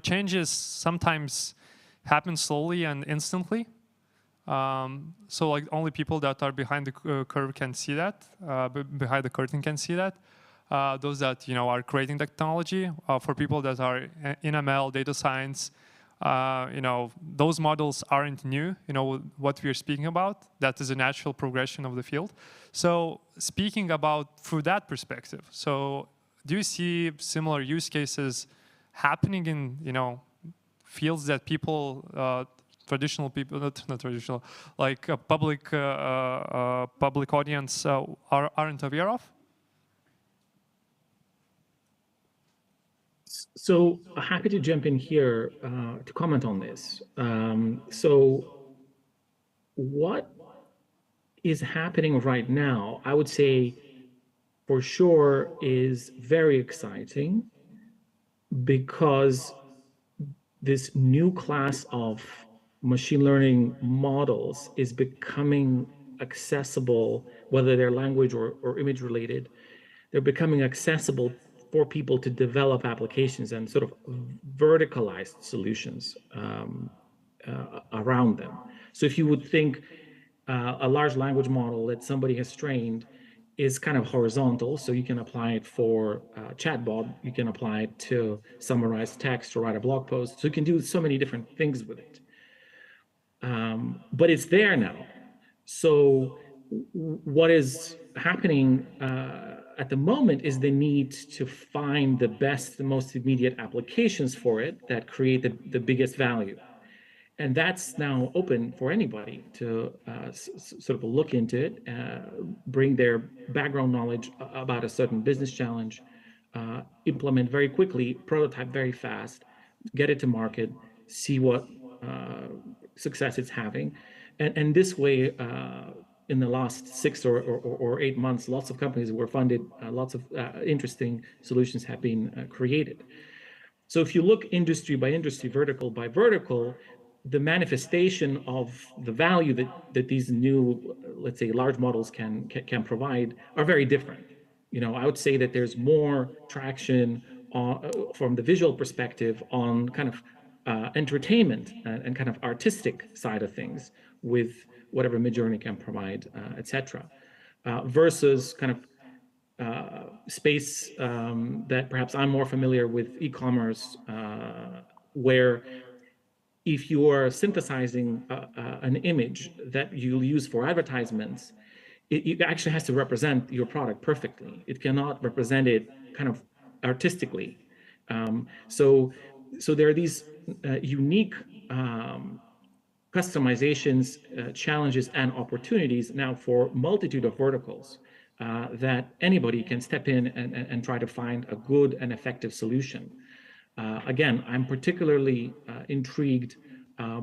changes sometimes happen slowly and instantly. So like only people that are behind the curve can see that, behind the curtain can see that. Those that are creating technology, for people that are in ML, data science, those models aren't new. What we are speaking about, that is a natural progression of the field. So speaking about through that perspective, so do you see similar use cases happening in fields that people, traditional people, not traditional, like public audience aren't aware of? So happy to jump in here to comment on this. So what is happening right now, I would say for sure is very exciting, because this new class of machine learning models is becoming accessible, whether they're language or image related. They're becoming accessible for people to develop applications and sort of verticalized solutions around them. So if you would think a large language model that somebody has trained is kind of horizontal, so you can apply it for a chatbot, you can apply it to summarize text or write a blog post, so you can do so many different things with it. But it's there now. So what is happening at the moment is the need to find the best, the most immediate applications for it that create the biggest value. And that's now open for anybody to sort of look into it, bring their background knowledge about a certain business challenge, implement very quickly, prototype very fast, get it to market, see what success it's having. And this way, in the last 6 or 8 months, lots of companies were funded, lots of interesting solutions have been created. So if you look industry by industry, vertical by vertical, the manifestation of the value that these new, let's say, large models can provide are very different. I would say that there's more traction from the visual perspective on kind of entertainment and kind of artistic side of things with whatever Midjourney can provide, etc., versus kind of space that perhaps I'm more familiar with, e-commerce, where if you are synthesizing an image that you'll use for advertisements, it actually has to represent your product perfectly. It cannot represent it kind of artistically. So there are these unique customizations, challenges, and opportunities now for multitude of verticals that anybody can step in and try to find a good and effective solution. Again, I'm particularly intrigued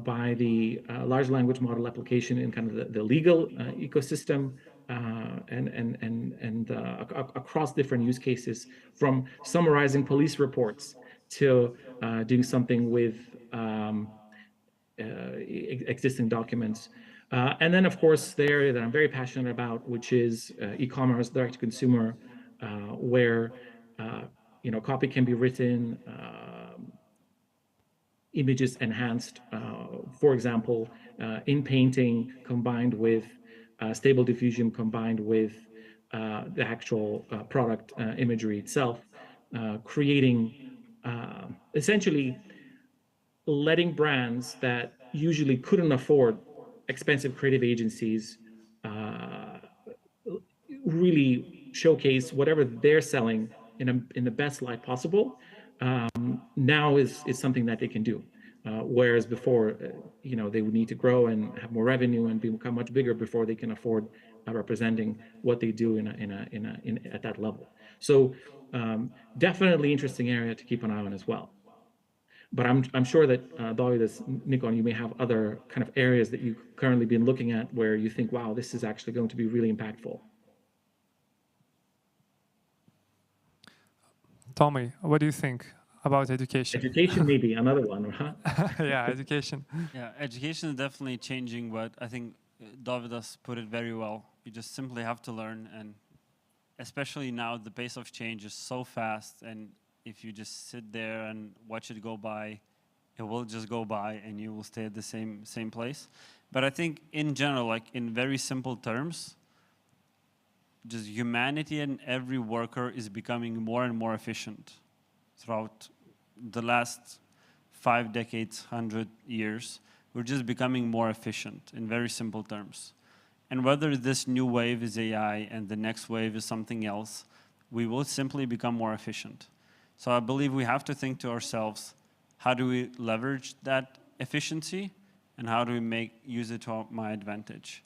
by the large language model application in kind of the legal ecosystem and across different use cases, from summarizing police reports to doing something with existing documents. And then, of course, the area that I'm very passionate about, which is e-commerce, direct-to-consumer, where copy can be written, images enhanced, for example, in painting, combined with stable diffusion, combined with the actual product imagery itself, creating essentially letting brands that usually couldn't afford expensive creative agencies really showcase whatever they're selling in the best light possible. Now is something that they can do. Whereas before, they would need to grow and have more revenue and become much bigger before they can afford representing what they do at that level. So definitely interesting area to keep an eye on as well. But I'm sure that Dovydas, Nikon, you may have other kind of areas that you've currently been looking at where you think, wow, this is actually going to be really impactful. Tommy, what do you think about education? Education may be another one, huh? Yeah, education. Yeah, education is definitely changing, but I think Dovydas put it very well. You just simply have to learn, and especially now the pace of change is so fast, and if you just sit there and watch it go by, it will just go by and you will stay at the same place. But I think in general, like in very simple terms, just humanity and every worker is becoming more and more efficient throughout the last 5 decades, 100 years. We're just becoming more efficient in very simple terms. And whether this new wave is AI and the next wave is something else, we will simply become more efficient. So I believe we have to think to ourselves, how do we leverage that efficiency and how do we use it to my advantage?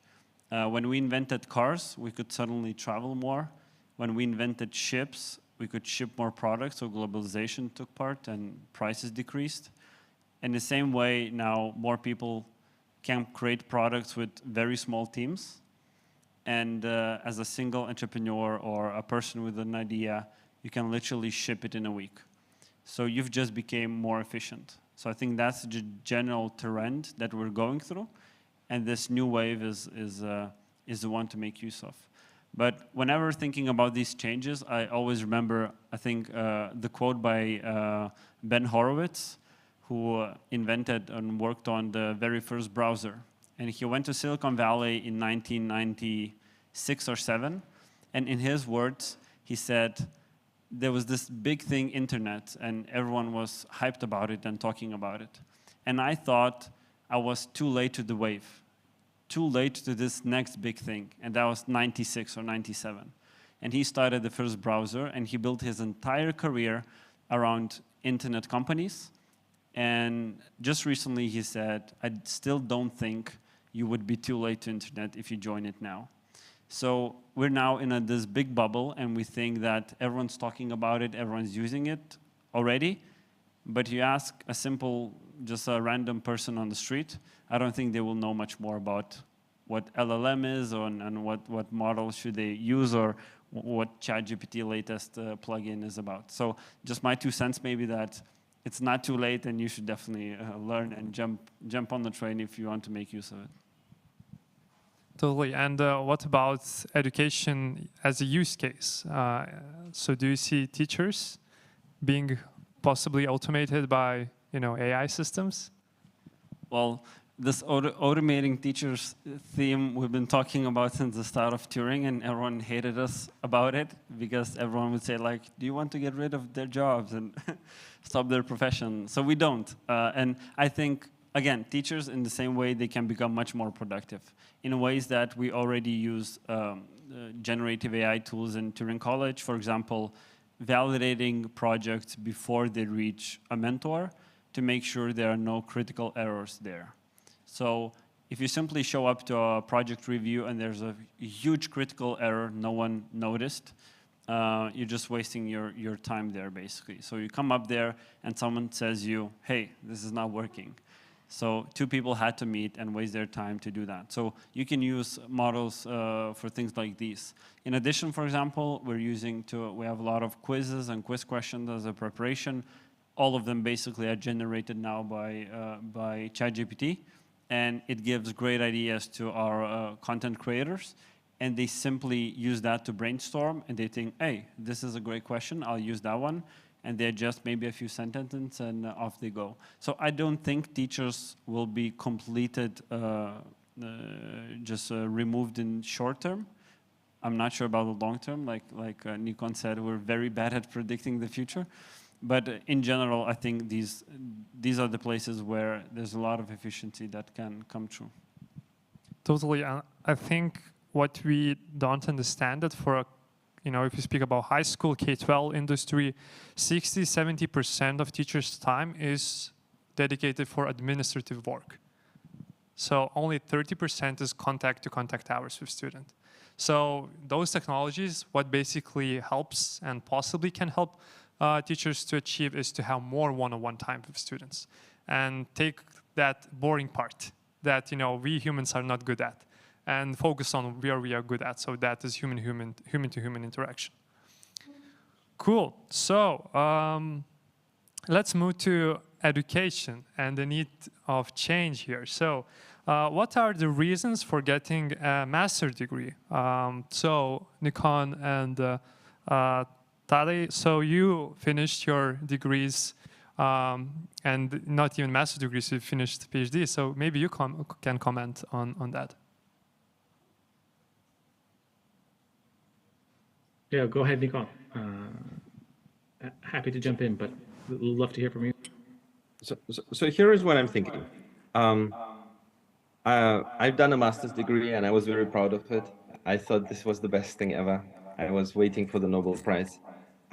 When we invented cars, we could suddenly travel more. When we invented ships, we could ship more products, so globalization took part and prices decreased. In the same way, now more people can create products with very small teams. And as a single entrepreneur or a person with an idea, you can literally ship it in a week. So you've just become more efficient. So I think that's the general trend that we're going through. And this new wave is the one to make use of. But whenever thinking about these changes, I always remember, I think, the quote by Ben Horowitz, who invented and worked on the very first browser. And he went to Silicon Valley in 1996 or 7. And in his words, he said, there was this big thing, internet, and everyone was hyped about it and talking about it. And I thought I was too late to the wave, too late to this next big thing. And that was 96 or 97. And he started the first browser, and he built his entire career around internet companies. And just recently he said, I still don't think you would be too late to internet if you join it now. So we're now in this big bubble, and we think that everyone's talking about it, everyone's using it already. But you ask a simple, just a random person on the street, I don't think they will know much more about what LLM is and what models should they use or what ChatGPT latest plugin is about. So just my 2 cents maybe that it's not too late, and you should definitely learn and jump on the train if you want to make use of it. Totally. And what about education as a use case? So do you see teachers being possibly automated by AI systems? Well, this automating teachers theme we've been talking about since the start of Turing, and everyone hated us about it because everyone would say, like, do you want to get rid of their jobs and stop their profession? So we don't. And I think, again, teachers in the same way, they can become much more productive in ways that we already use generative AI tools in Turing College. For example, validating projects before they reach a mentor to make sure there are no critical errors there. So if you simply show up to a project review and there's a huge critical error no one noticed, you're just wasting your time there, basically. So you come up there and someone says you, hey, this is not working. So 2 people had to meet and waste their time to do that. So you can use models for things like these. In addition, for example, we have a lot of quizzes and quiz questions as a preparation. All of them basically are generated now by ChatGPT. and it gives great ideas to our content creators, and they simply use that to brainstorm, and they think, hey, this is a great question, I'll use that one, and they adjust maybe a few sentences, and off they go. So I don't think teachers will be completed, removed in short term. I'm not sure about the long term, like Nikon said, we're very bad at predicting the future. But in general, I think these are the places where there's a lot of efficiency that can come true. Totally. I think what we don't understand that for, if you speak about high school, K-12 industry, 60–70% of teachers' time is dedicated for administrative work. So only 30% is contact-to-contact hours with students. So those technologies, what basically helps and possibly can help teachers to achieve is to have more one-on-one time with students and take that boring part that we humans are not good at and focus on where we are good at. So that is human-to-human interaction. Cool. So let's move to education and the need of change here. So what are the reasons for getting a master's degree? So Nikon and Tade, so you finished your degrees and not even master's degrees, you finished PhD. So maybe you can comment on that. Yeah, go ahead, Nikon. Happy to jump in, but love to hear from you. So here is what I'm thinking. I've done a master's degree and I was very proud of it. I thought this was the best thing ever. I was waiting for the Nobel Prize.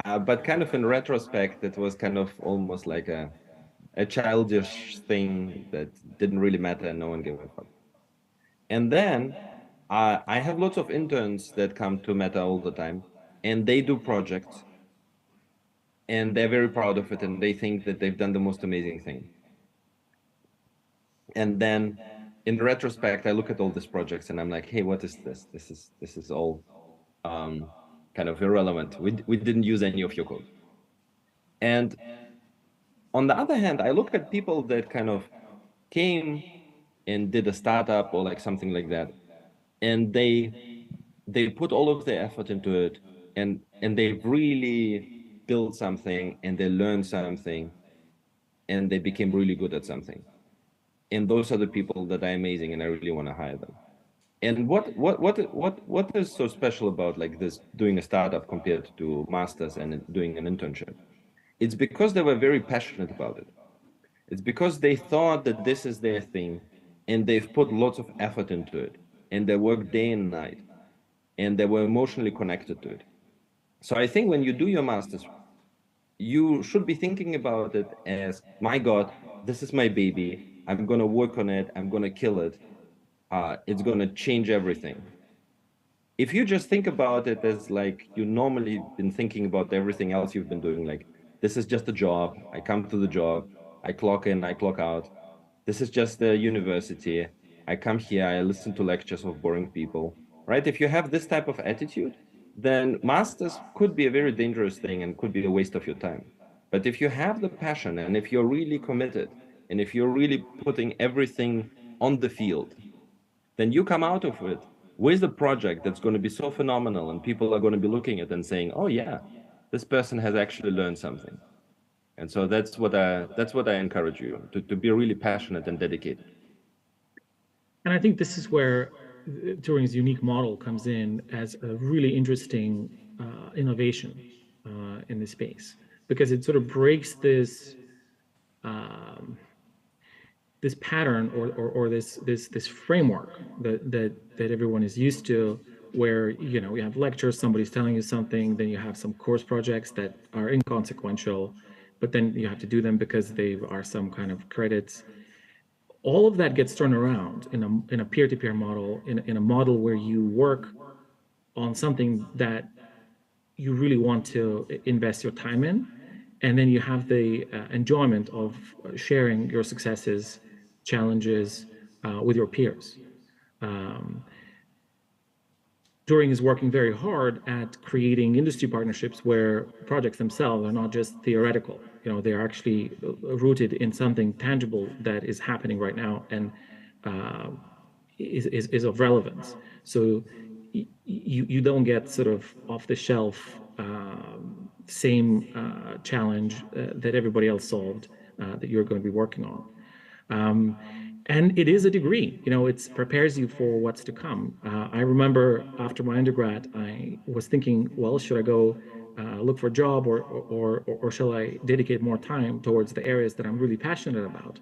But kind of in retrospect, it was kind of almost like a childish thing that didn't really matter and no one gave a fuck. And then I have lots of interns that come to Meta all the time, and they do projects, and they're very proud of it, and they think that they've done the most amazing thing. And then in retrospect, I look at all these projects and I'm like, hey, what is this? This is all kind of irrelevant. We didn't use any of your code. And on the other hand, I look at people that kind of came and did a startup or like something like that, and they put all of their effort into it, and they really built something, and they learned something, and they became really good at something. And those are the people that are amazing, and I really want to hire them. And what is so special about like this, doing a startup compared to masters and doing an internship? It's because they were very passionate about it. It's because they thought that this is their thing, and they've put lots of effort into it, and they work day and night, and they were emotionally connected to it. So I think when you do your master's, you should be thinking about it as, my God, this is my baby. I'm going to work on it. I'm going to kill it. It's going to change everything. If you just think about it as like you normally been thinking about everything else you've been doing, like, this is just a job. I come to the job. I clock in, I clock out. This is just the university. I come here, I listen to lectures of boring people, right? If you have this type of attitude, then masters could be a very dangerous thing and could be a waste of your time. But if you have the passion, and if you're really committed, and if you're really putting everything on the field, then you come out of it with a project that's going to be so phenomenal, and people are going to be looking at it and saying, oh yeah, this person has actually learned something. And so that's what I encourage you to be really passionate and dedicated. And I think this is where Turing's unique model comes in as a really interesting innovation in this space, because it sort of breaks this this pattern or this framework that everyone is used to, where you have lectures, somebody's telling you something, then you have some course projects that are inconsequential, but then you have to do them because they are some kind of credits. All of that gets turned around in a peer-to-peer model, in a model where you work on something that you really want to invest your time in, and then you have the enjoyment of sharing your successes, challenges with your peers. Turing is working very hard at creating industry partnerships where projects themselves are not just theoretical. They are actually rooted in something tangible that is happening right now. And is of relevance. So you don't get sort of off the shelf same challenge that everybody else solved that you're going to be working on. And it is a degree, you know, it prepares you for what's to come. I remember after my undergrad, I was thinking, well, should I go look for a job or shall I dedicate more time towards the areas that I'm really passionate about?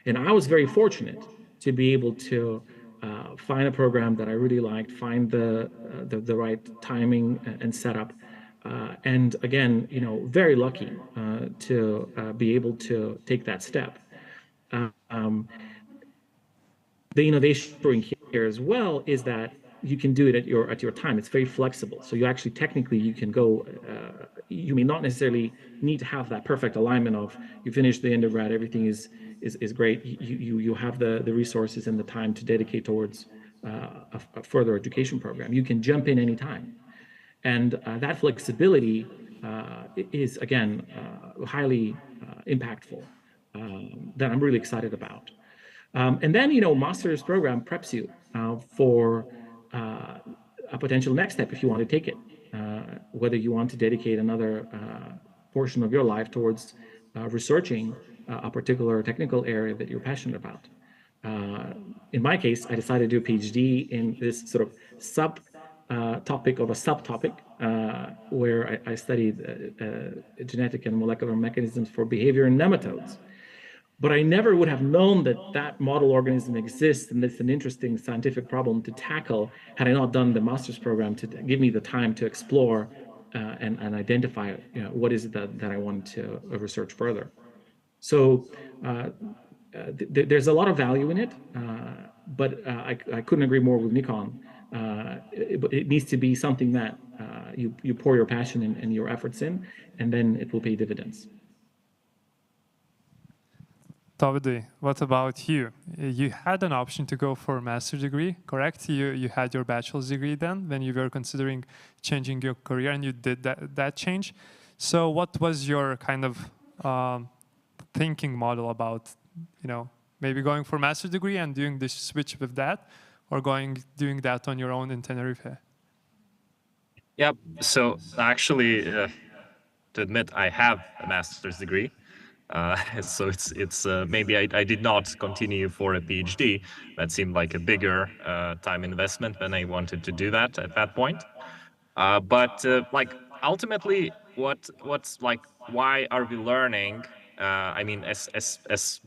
And I was very fortunate to be able to find a program that I really liked, find the right timing and setup. And again, you know, very lucky to be able to take that step. The innovation here as well is that you can do it at your time. It's very flexible. So you actually technically you can go. You may not necessarily need to have that perfect alignment of you finish the undergrad, everything is great. You have the resources and the time to dedicate towards a further education program. You can jump in anytime, and that flexibility is again highly impactful. That I'm really excited about. And then, you know, master's program preps you for a potential next step if you want to take it, whether you want to dedicate another portion of your life towards researching a particular technical area that you're passionate about. In my case, I decided to do a PhD in this sort of topic of a subtopic where I studied genetic and molecular mechanisms for behavior in nematodes. But I never would have known that that model organism exists and it's an interesting scientific problem to tackle had I not done the master's program to give me the time to explore and identify, you know, what is it that I wanted to research further. So there's a lot of value in it, but I couldn't agree more with Nikon. It needs to be something that you pour your passion and your efforts in, and then it will pay dividends. Davide, what about you? You had an option to go for a master's degree, correct? You had your bachelor's degree then when you were considering changing your career, and you did that change. So what was your kind of thinking model about, you know, maybe going for a master's degree and doing this switch with that, or doing that on your own in Tenerife? Yeah, so actually, to admit, I have a master's degree. So it's maybe I did not continue for a PhD. That seemed like a bigger time investment when I wanted to do that at that point. But like ultimately, what's like, why are we learning? I mean, as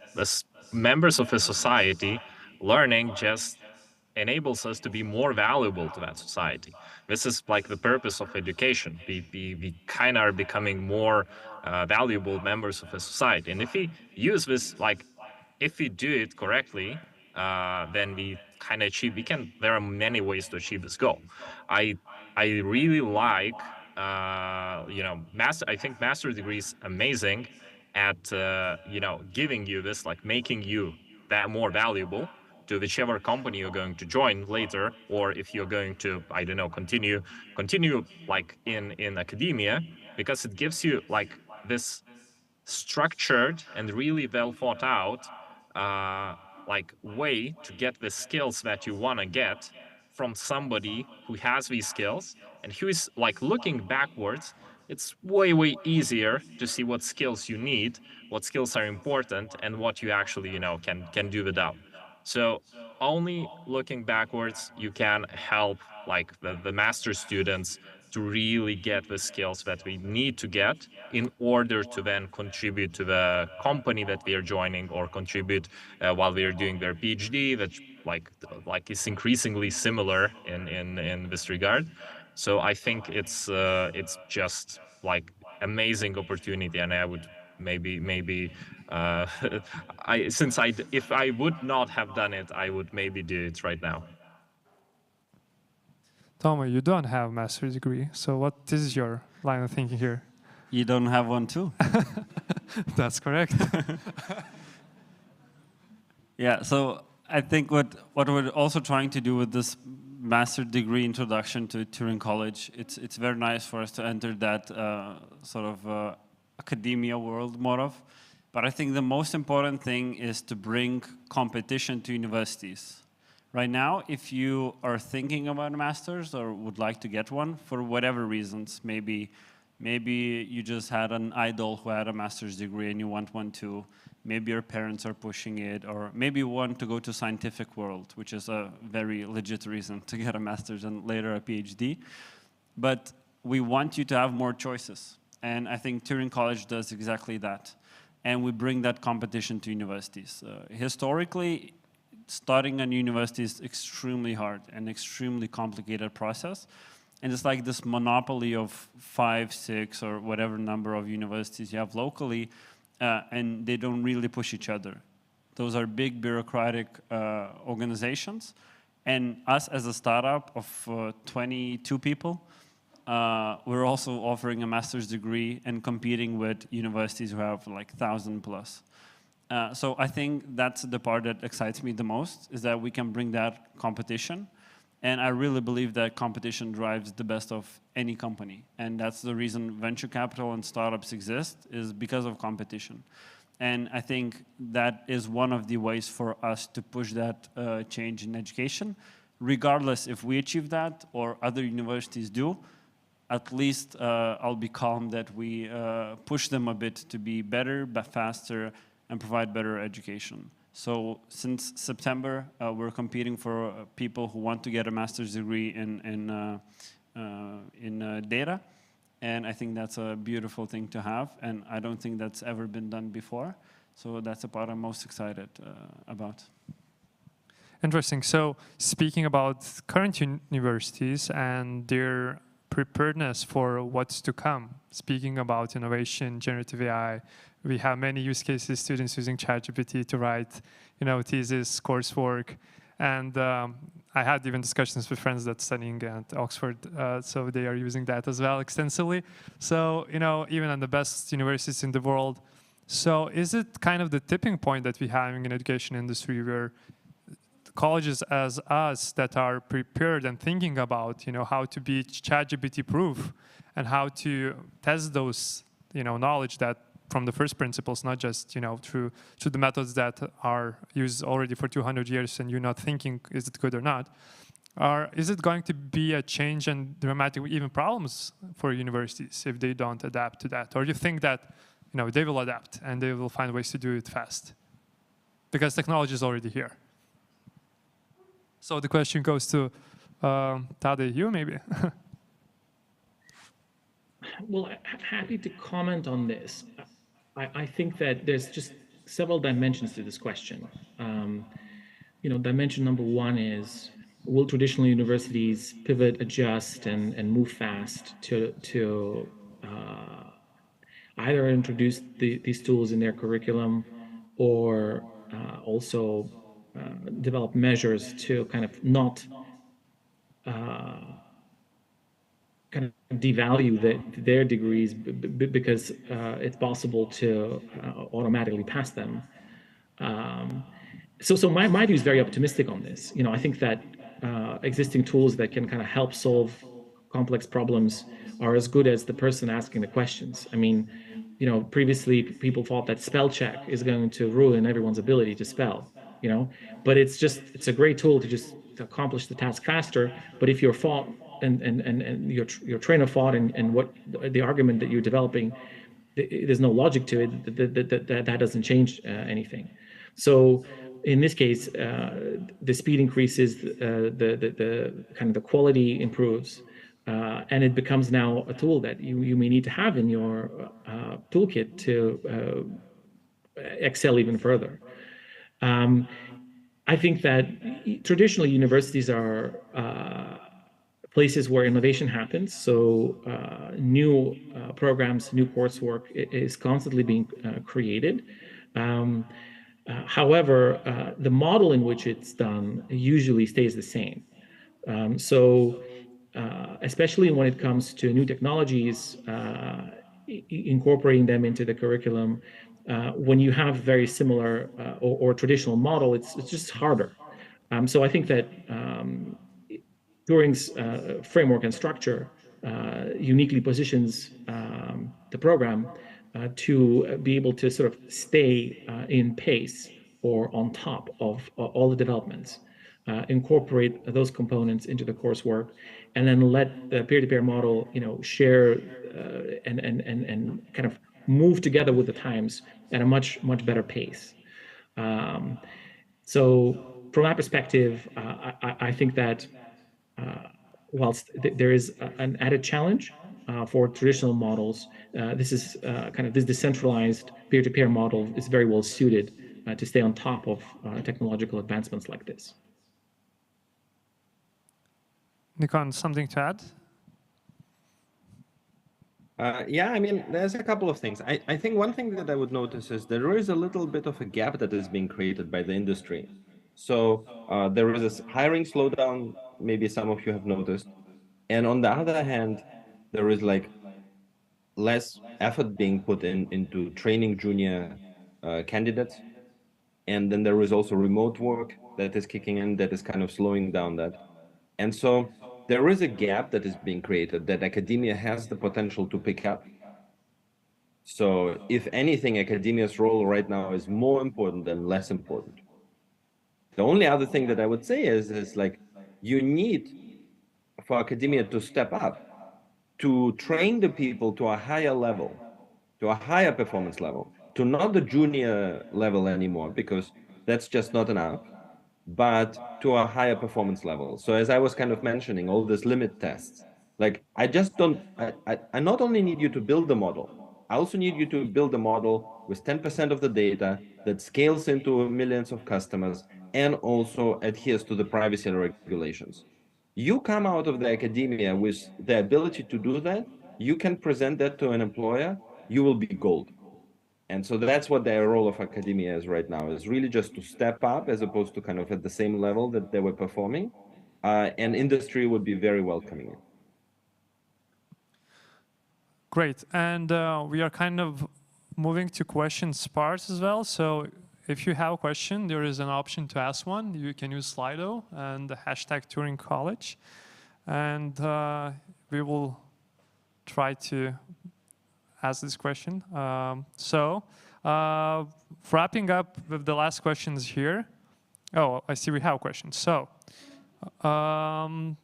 members of a society, learning just enables us to be more valuable to that society. This is like the purpose of education. We kind of are becoming more valuable members of a society. And if we use this, like, if we do it correctly, then we kind of achieve, there are many ways to achieve this goal. I really like, you know, I think master's degree is amazing at, you know, giving you this, like making you that more valuable to whichever company you're going to join later, or if you're going to, I don't know, continue like in academia, because it gives you like this structured and really well thought out like way to get the skills that you want to get from somebody who has these skills and who is like looking backwards. It's way easier to see what skills you need, what skills are important, and what you actually, you know, can do without. So only looking backwards, you can help like the master students to really get the skills that we need to get in order to then contribute to the company that we are joining, or contribute while we are doing their PhD, that like is increasingly similar in this regard. So I think it's just like amazing opportunity, and I would maybe if I would not have done it, I would maybe do it right now. Tomo, you don't have a master's degree, so what is your line of thinking here? You don't have one too? That's correct. Yeah, so I think what we're also trying to do with this master's degree introduction to Turing College, it's very nice for us to enter that sort of academia world more of. But I think the most important thing is to bring competition to universities. Right now, if you are thinking about a master's or would like to get one for whatever reasons, maybe you just had an idol who had a master's degree and you want one too. Maybe your parents are pushing it, or maybe you want to go to scientific world, which is a very legit reason to get a master's and later a PhD. But we want you to have more choices. And I think Turing College does exactly that. And we bring that competition to universities. Historically, starting a university is extremely hard and extremely complicated process. And it's like this monopoly of 5, 6, or whatever number of universities you have locally, and they don't really push each other. Those are big bureaucratic organizations. And us as a startup of 22 people, we're also offering a master's degree and competing with universities who have like 1,000 plus. So I think that's the part that excites me the most, is that we can bring that competition. And I really believe that competition drives the best of any company. And that's the reason venture capital and startups exist, is because of competition. And I think that is one of the ways for us to push that change in education. Regardless if we achieve that or other universities do, at least I'll be calm that we push them a bit to be better, but faster, and provide better education. So since September, we're competing for people who want to get a master's degree in data. And I think that's a beautiful thing to have. And I don't think that's ever been done before. So that's the part I'm most excited about. Interesting. So speaking about current universities and their preparedness for what's to come, speaking about innovation, generative AI, we have many use cases, students using ChatGPT to write, thesis, coursework. And I had even discussions with friends that's studying at Oxford, so they are using that as well extensively. So, even on the best universities in the world. So is it kind of the tipping point that we're having in education industry where colleges as us that are prepared and thinking about, how to be ChatGPT proof and how to test those, knowledge that from the first principles, not just, through the methods that are used already for 200 years and you're not thinking, is it good or not? Or is it going to be a change and dramatic even problems for universities if they don't adapt to that? Or you think that, they will adapt and they will find ways to do it fast? Because technology is already here. So the question goes to Tade, you maybe. Well, happy to comment on this. I think that there's just several dimensions to this question. Dimension number one is, will traditional universities pivot, adjust, and move fast to either introduce these tools in their curriculum or also develop measures to kind of not kind of devalue their degrees because it's possible to automatically pass them. So my view is very optimistic on this. I think that existing tools that can kind of help solve complex problems are as good as the person asking the questions. I mean, previously people thought that spell check is going to ruin everyone's ability to spell, but it's a great tool to just accomplish the task faster. But if your thought and your train of thought and what the argument that you're developing, there's no logic to it, that doesn't change anything. So in this case, the speed increases, the kind of the quality improves, and it becomes now a tool that you may need to have in your toolkit to excel even further. I think that traditionally universities are places where innovation happens. So new programs, new coursework is constantly being created. However, the model in which it's done usually stays the same. Especially when it comes to new technologies, incorporating them into the curriculum, when you have very similar or traditional model, it's just harder. So I think that Turing's framework and structure uniquely positions the program to be able to sort of stay in pace or on top of all the developments, incorporate those components into the coursework, and then let the peer-to-peer model, share and kind of move together with the times at a much better pace. So from that perspective, I think that whilst there is an added challenge for traditional models, this is kind of this decentralized peer-to-peer model is very well suited to stay on top of technological advancements like this. Nikon, something to add? Yeah, I mean, there's a couple of things. I think one thing that I would notice is there is a little bit of a gap that is being created by the industry. So there is this hiring slowdown, maybe some of you have noticed. And on the other hand, there is like less effort being put into training junior candidates. And then there is also remote work that is kicking in that is kind of slowing down that. And so there is a gap that is being created that academia has the potential to pick up. So if anything, academia's role right now is more important than less important. The only other thing that I would say is like, you need for academia to step up, to train the people to a higher level, to a higher performance level, to not the junior level anymore, because that's just not enough, but to a higher performance level. So as I was kind of mentioning, all these limit tests, like I just don't, I not only need you to build the model, I also need you to build a model with 10% of the data that scales into millions of customers and also adheres to the privacy regulations. You come out of the academia with the ability to do that, you can present that to an employer, you will be gold. And so that's what the role of academia is right now, is really just to step up as opposed to kind of at the same level that they were performing. And industry would be very welcoming it. Great. And we are kind of moving to questions parts as well. So if you have a question, there is an option to ask one. You can use Slido and the hashtag Turing College. And we will try to ask this question. Wrapping up with the last questions here. Oh, I see we have questions. So the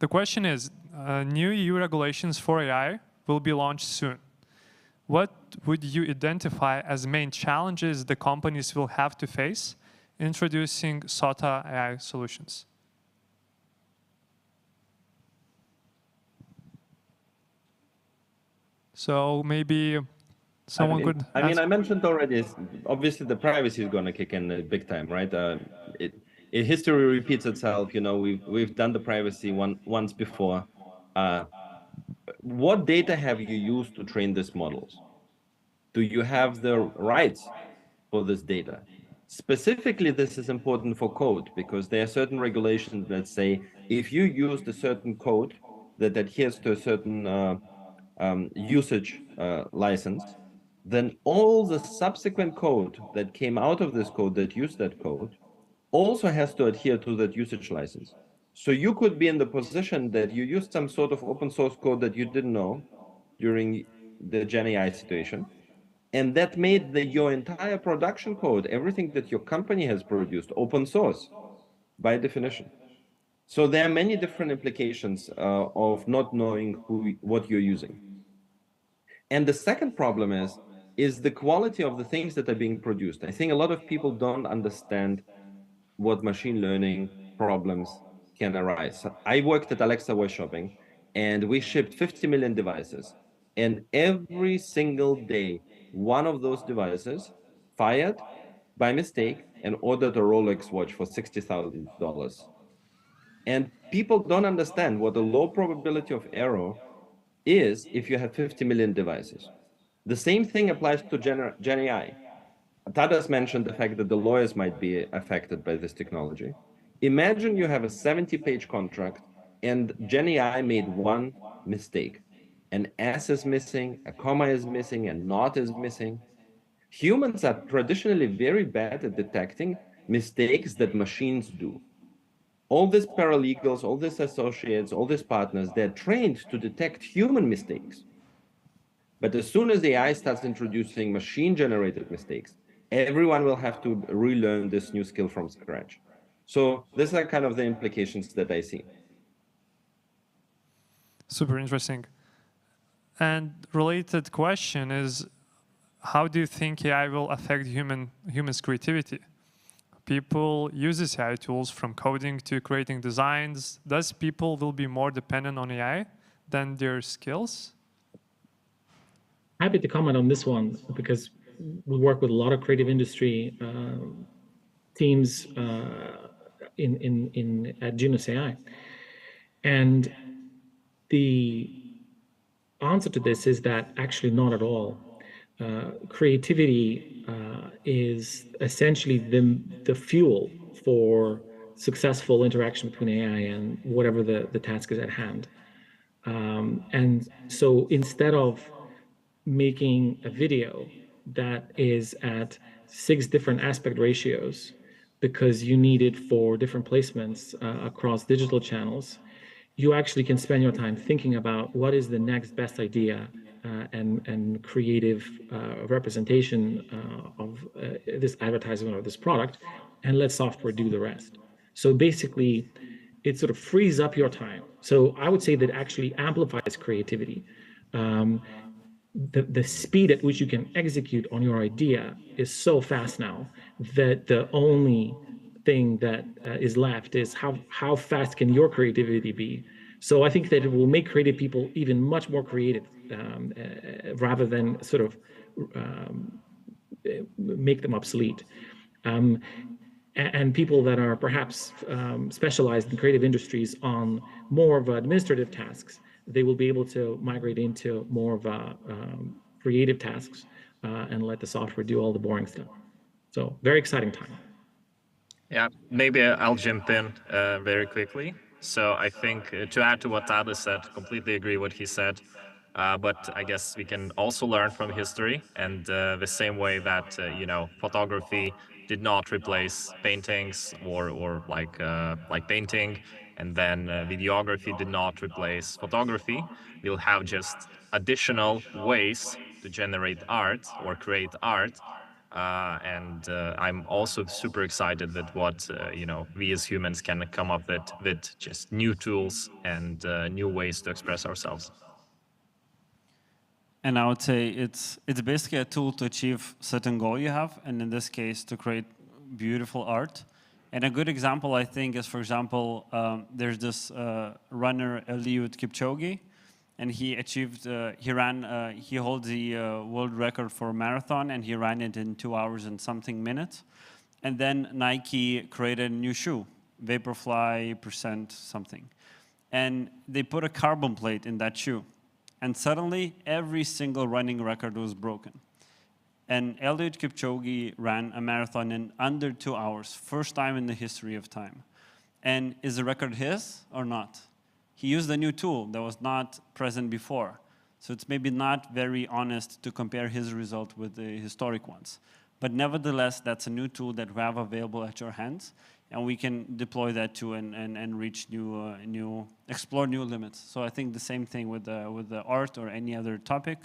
question is, new EU regulations for AI will be launched soon. What would you identify as main challenges the companies will have to face introducing SOTA AI solutions? So maybe someone could. I mean, I mentioned already, obviously the privacy is going to kick in big time, right? History repeats itself. You know, we've done the privacy once before. What data have you used to train these models? Do you have the rights for this data? Specifically, this is important for code because there are certain regulations that say if you use a certain code that adheres to a certain usage license, then all the subsequent code that came out of this code that used that code also has to adhere to that usage license. So you could be in the position that you used some sort of open source code that you didn't know during the Gen AI situation. And that made your entire production code, everything that your company has produced, open source by definition. So there are many different implications of not knowing what you're using. And the second problem is the quality of the things that are being produced. I think a lot of people don't understand what machine learning problems can arise. I worked at Alexa Voice Shopping, and we shipped 50 million devices. And every single day, one of those devices fired by mistake and ordered a Rolex watch for $60,000. And people don't understand what the low probability of error is if you have 50 million devices. The same thing applies to Gen AI. Tadas mentioned the fact that the lawyers might be affected by this technology. Imagine you have a 70-page contract and Gen AI made one mistake. An S is missing, a comma is missing, a not is missing. Humans are traditionally very bad at detecting mistakes that machines do. All these paralegals, all these associates, all these partners, they're trained to detect human mistakes. But as soon as AI starts introducing machine-generated mistakes, everyone will have to relearn this new skill from scratch. So these are kind of the implications that I see. Super interesting. And related question is, how do you think AI will affect humans' creativity? People use these AI tools from coding to creating designs. Does people will be more dependent on AI than their skills? Happy to comment on this one because we work with a lot of creative industry teams at Genus AI, and the answer to this is that actually not at all. Creativity is essentially the fuel for successful interaction between AI and whatever the task is at hand. And so instead of making a video that is at 6 different aspect ratios because you need it for different placements across digital channels, you actually can spend your time thinking about what is the next best idea and creative representation of this advertisement or this product, and let software do the rest. So basically, it sort of frees up your time. So I would say that actually amplifies creativity. The speed at which you can execute on your idea is so fast now that the only thing that is left is how fast can your creativity be. So I think that it will make creative people even much more creative rather than sort of make them obsolete. And people that are perhaps specialized in creative industries on more of administrative tasks, they will be able to migrate into more of creative tasks and let the software do all the boring stuff. So very exciting time. Yeah, maybe I'll jump in very quickly. So I think to add to what Tade said, completely agree what he said. But I guess we can also learn from history, and the same way that photography did not replace paintings or like painting, and then videography did not replace photography. We'll have just additional ways to generate art or create art. And I'm also super excited that what we as humans can come up with just new tools and new ways to express ourselves. And I would say it's basically a tool to achieve certain goal you have, and in this case, to create beautiful art. And a good example, I think, is, for example, there's this runner, Eliud Kipchoge, and he achieved, he holds the world record for a marathon, and he ran it in 2 hours and something minutes. And then Nike created a new shoe, Vaporfly % something. And they put a carbon plate in that shoe. And suddenly, every single running record was broken. And Eliud Kipchoge ran a marathon in under 2 hours, first time in the history of time. And is the record his or not? He used a new tool that was not present before. So it's maybe not very honest to compare his result with the historic ones. But nevertheless, that's a new tool that we have available at your hands, and we can deploy that to and reach explore new limits. So I think the same thing with the art or any other topic.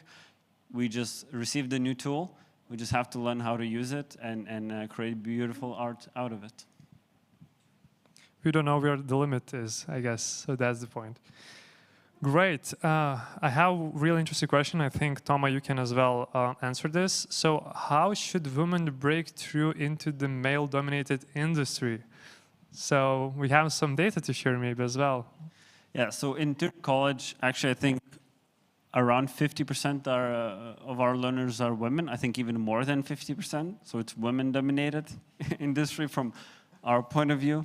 We just received a new tool. We just have to learn how to use it and create beautiful art out of it. We don't know where the limit is, I guess. So that's the point. Great. I have a really interesting question. I think, Toma, you can as well answer this. So how should women break through into the male-dominated industry? So we have some data to share maybe as well. Yeah, so in college, actually, I think around 50% of our learners are women. I think even more than 50%. So it's women-dominated industry from our point of view.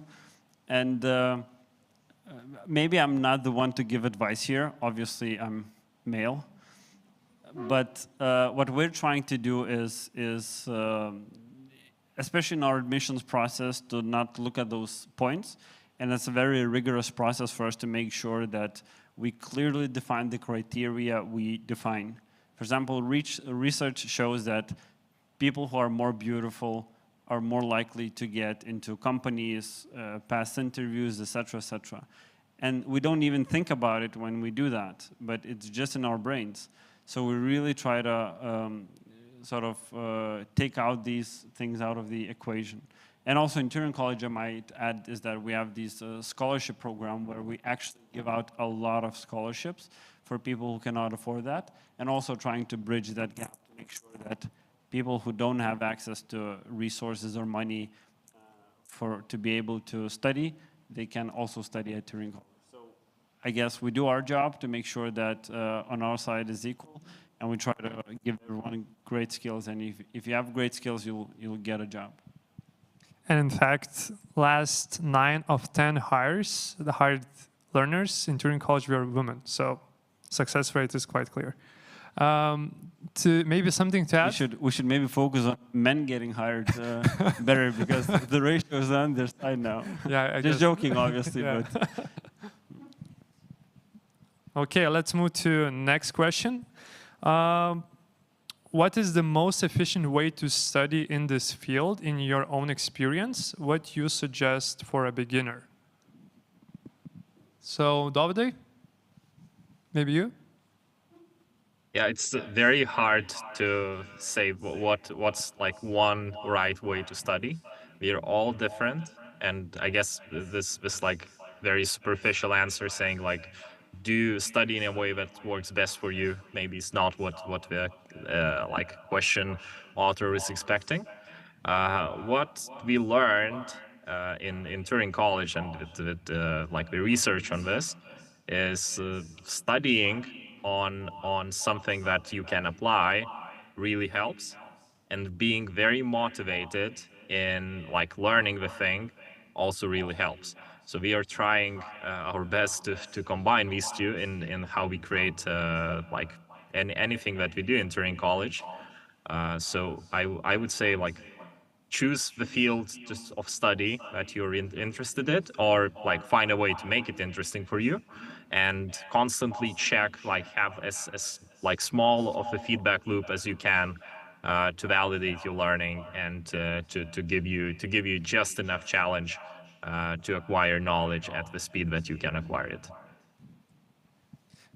And maybe I'm not the one to give advice here. Obviously, I'm male. But what we're trying to do is especially in our admissions process, to not look at those points. And it's a very rigorous process for us to make sure that we clearly define the criteria we define. For example, research shows that people who are more beautiful are more likely to get into companies, pass interviews, et cetera, and we don't even think about it when we do that, but it's just in our brains. So we really try to sort of take out these things out of the equation. And also in Turing College, I might add, is that we have this scholarship program where we actually give out a lot of scholarships for people who cannot afford that, and also trying to bridge that gap to make sure that people who don't have access to resources or money to be able to study, they can also study at Turing College. So I guess we do our job to make sure that on our side is equal, and we try to give everyone great skills. And if you have great skills, you'll get a job. And in fact, last 9 of 10 hires, the hired learners in Turing College were women. So success rate is quite clear. To maybe something to add? We should maybe focus on men getting hired better, because the ratio is on their side now. Yeah, I Just joking, obviously. Yeah. But okay, let's move to next question. What is the most efficient way to study in this field in your own experience? What you suggest for a beginner? So, Davide, maybe you? Yeah, it's very hard to say what's like one right way to study. We are all different, and I guess this like very superficial answer saying like, do study in a way that works best for you. Maybe it's not what the like question author is expecting. What we learned in Turing College and like the research on this is studying on something that you can apply really helps, and being very motivated in like learning the thing also really helps. So we are trying our best to combine these two in how we create like anything that we do in Turing College. So I would say like choose the field just of study that you're interested in, or like find a way to make it interesting for you, and constantly check, like have as like small of a feedback loop as you can to validate your learning, and to give you just enough challenge to acquire knowledge at the speed that you can acquire it.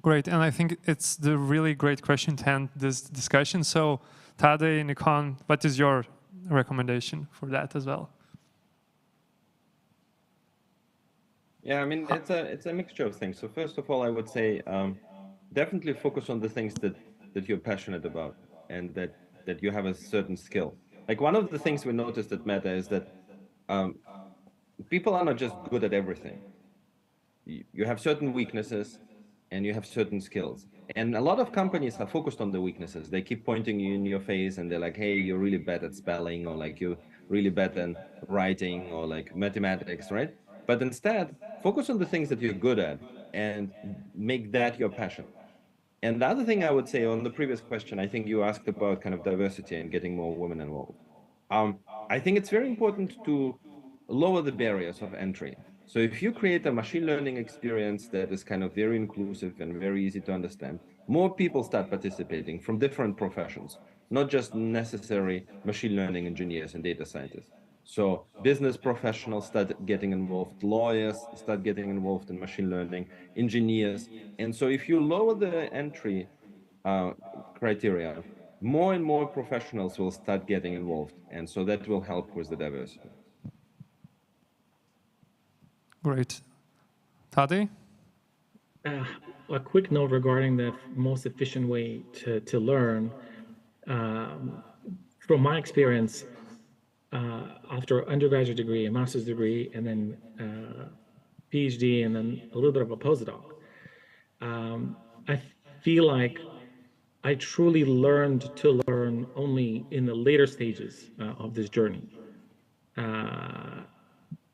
Great, and I think it's the really great question to end this discussion. So, Tade, Nikon, what is your recommendation for that as well? Yeah, I mean, it's a mixture of things. So first of all, I would say definitely focus on the things that you're passionate about, and that you have a certain skill. Like one of the things we noticed at Meta is that people are not just good at everything. You have certain weaknesses and you have certain skills. And a lot of companies are focused on the weaknesses. They keep pointing you in your face and they're like, hey, you're really bad at spelling, or like you're really bad at writing, or like mathematics, right? But instead, focus on the things that you're good at and make that your passion. And the other thing I would say on the previous question, I think you asked about kind of diversity and getting more women involved. I think it's very important to lower the barriers of entry. So if you create a machine learning experience that is kind of very inclusive and very easy to understand, more people start participating from different professions, not just necessary machine learning engineers and data scientists. So business professionals start getting involved, lawyers start getting involved in machine learning, engineers. And so if you lower the entry criteria, more and more professionals will start getting involved. And so that will help with the diversity. Great. Tade? A quick note regarding the most efficient way to learn. From my experience, after undergraduate degree, a master's degree, and then PhD, and then a little bit of a postdoc, I feel like I truly learned to learn only in the later stages of this journey.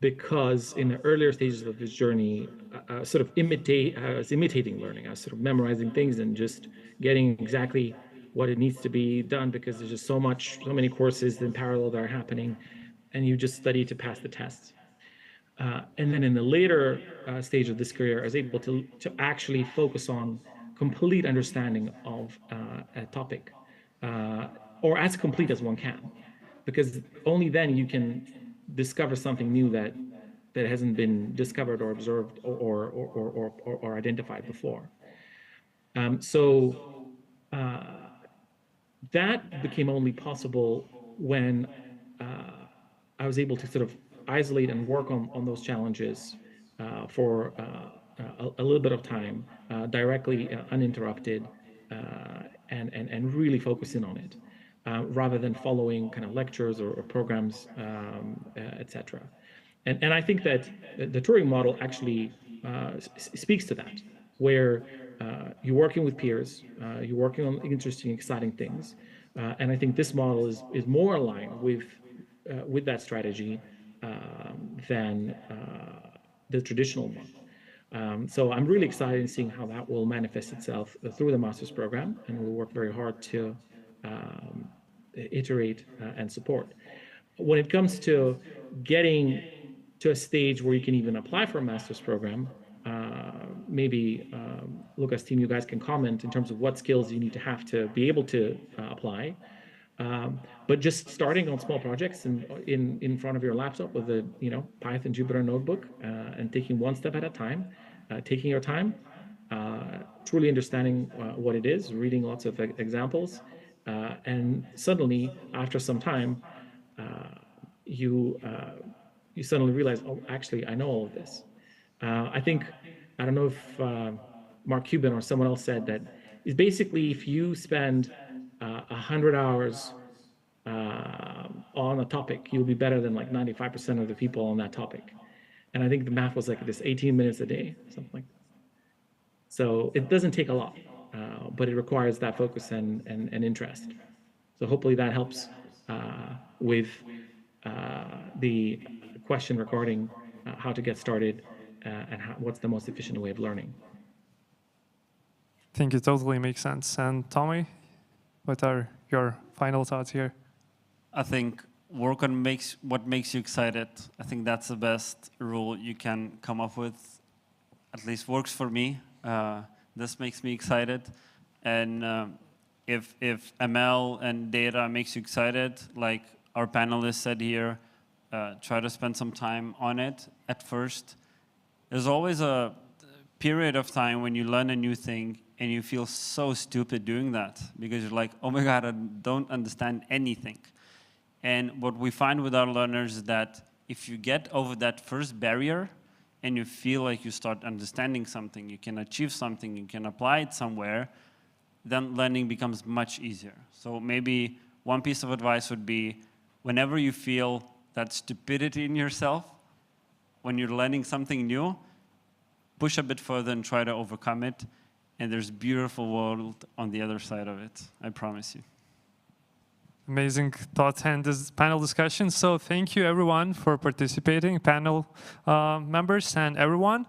Because in the earlier stages of this journey, I was imitating learning. I was sort of memorizing things and just getting exactly what it needs to be done, because there's just so many courses in parallel that are happening, and you just study to pass the tests. And then in the later stage of this career, I was able to actually focus on complete understanding of a topic, or as complete as one can, because only then you can discover something new that hasn't been discovered or observed or identified before. So that became only possible when I was able to sort of isolate and work on those challenges for a little bit of time, directly uninterrupted, and really focus in on it, rather than following kind of lectures or programs, etc. And I think that the Turing model actually speaks to that, where you're working with peers, you're working on interesting, exciting things, and I think this model is more aligned with that strategy than the traditional one. So I'm really excited in seeing how that will manifest itself through the master's program, and we'll work very hard to iterate and support. When it comes to getting to a stage where you can even apply for a master's program, maybe Lucas' team, you guys can comment in terms of what skills you need to be able to apply. But just starting on small projects in front of your laptop with a Python Jupyter notebook, and taking one step at a time, taking your time, truly understanding what it is, reading lots of examples, and suddenly after some time, you suddenly realize, oh, actually, I know all of this. I think, I don't know if Mark Cuban or someone else said that, is basically if you spend 100 hours on a topic, you'll be better than like 95% of the people on that topic. And I think the math was like this 18 minutes a day, something like that. So it doesn't take a lot, but it requires that focus and interest. So hopefully that helps with the question regarding how to get started and what's the most efficient way of learning. I think it totally makes sense. And Tommy, what are your final thoughts here? I think work on what makes you excited. I think that's the best rule you can come up with. At least works for me. This makes me excited. And if ML and data makes you excited, like our panelists said here, try to spend some time on it at first. There's always a period of time when you learn a new thing and you feel so stupid doing that because you're like, oh my God, I don't understand anything. And what we find with our learners is that if you get over that first barrier and you feel like you start understanding something, you can achieve something, you can apply it somewhere, then learning becomes much easier. So maybe one piece of advice would be, whenever you feel that stupidity in yourself, when you're learning something new, push a bit further and try to overcome it. And there's a beautiful world on the other side of it, I promise you. Amazing thoughts and this panel discussion. So thank you everyone for participating, panel members and everyone.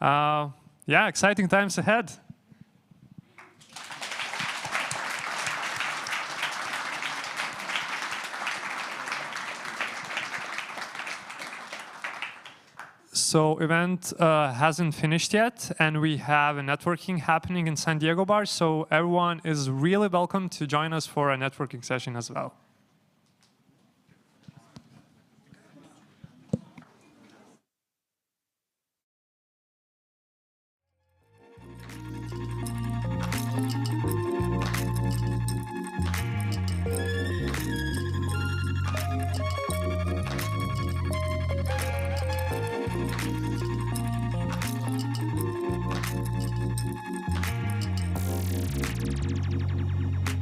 Yeah, exciting times ahead. So event hasn't finished yet, and we have a networking happening in San Diego bar. So everyone is really welcome to join us for a networking session as well.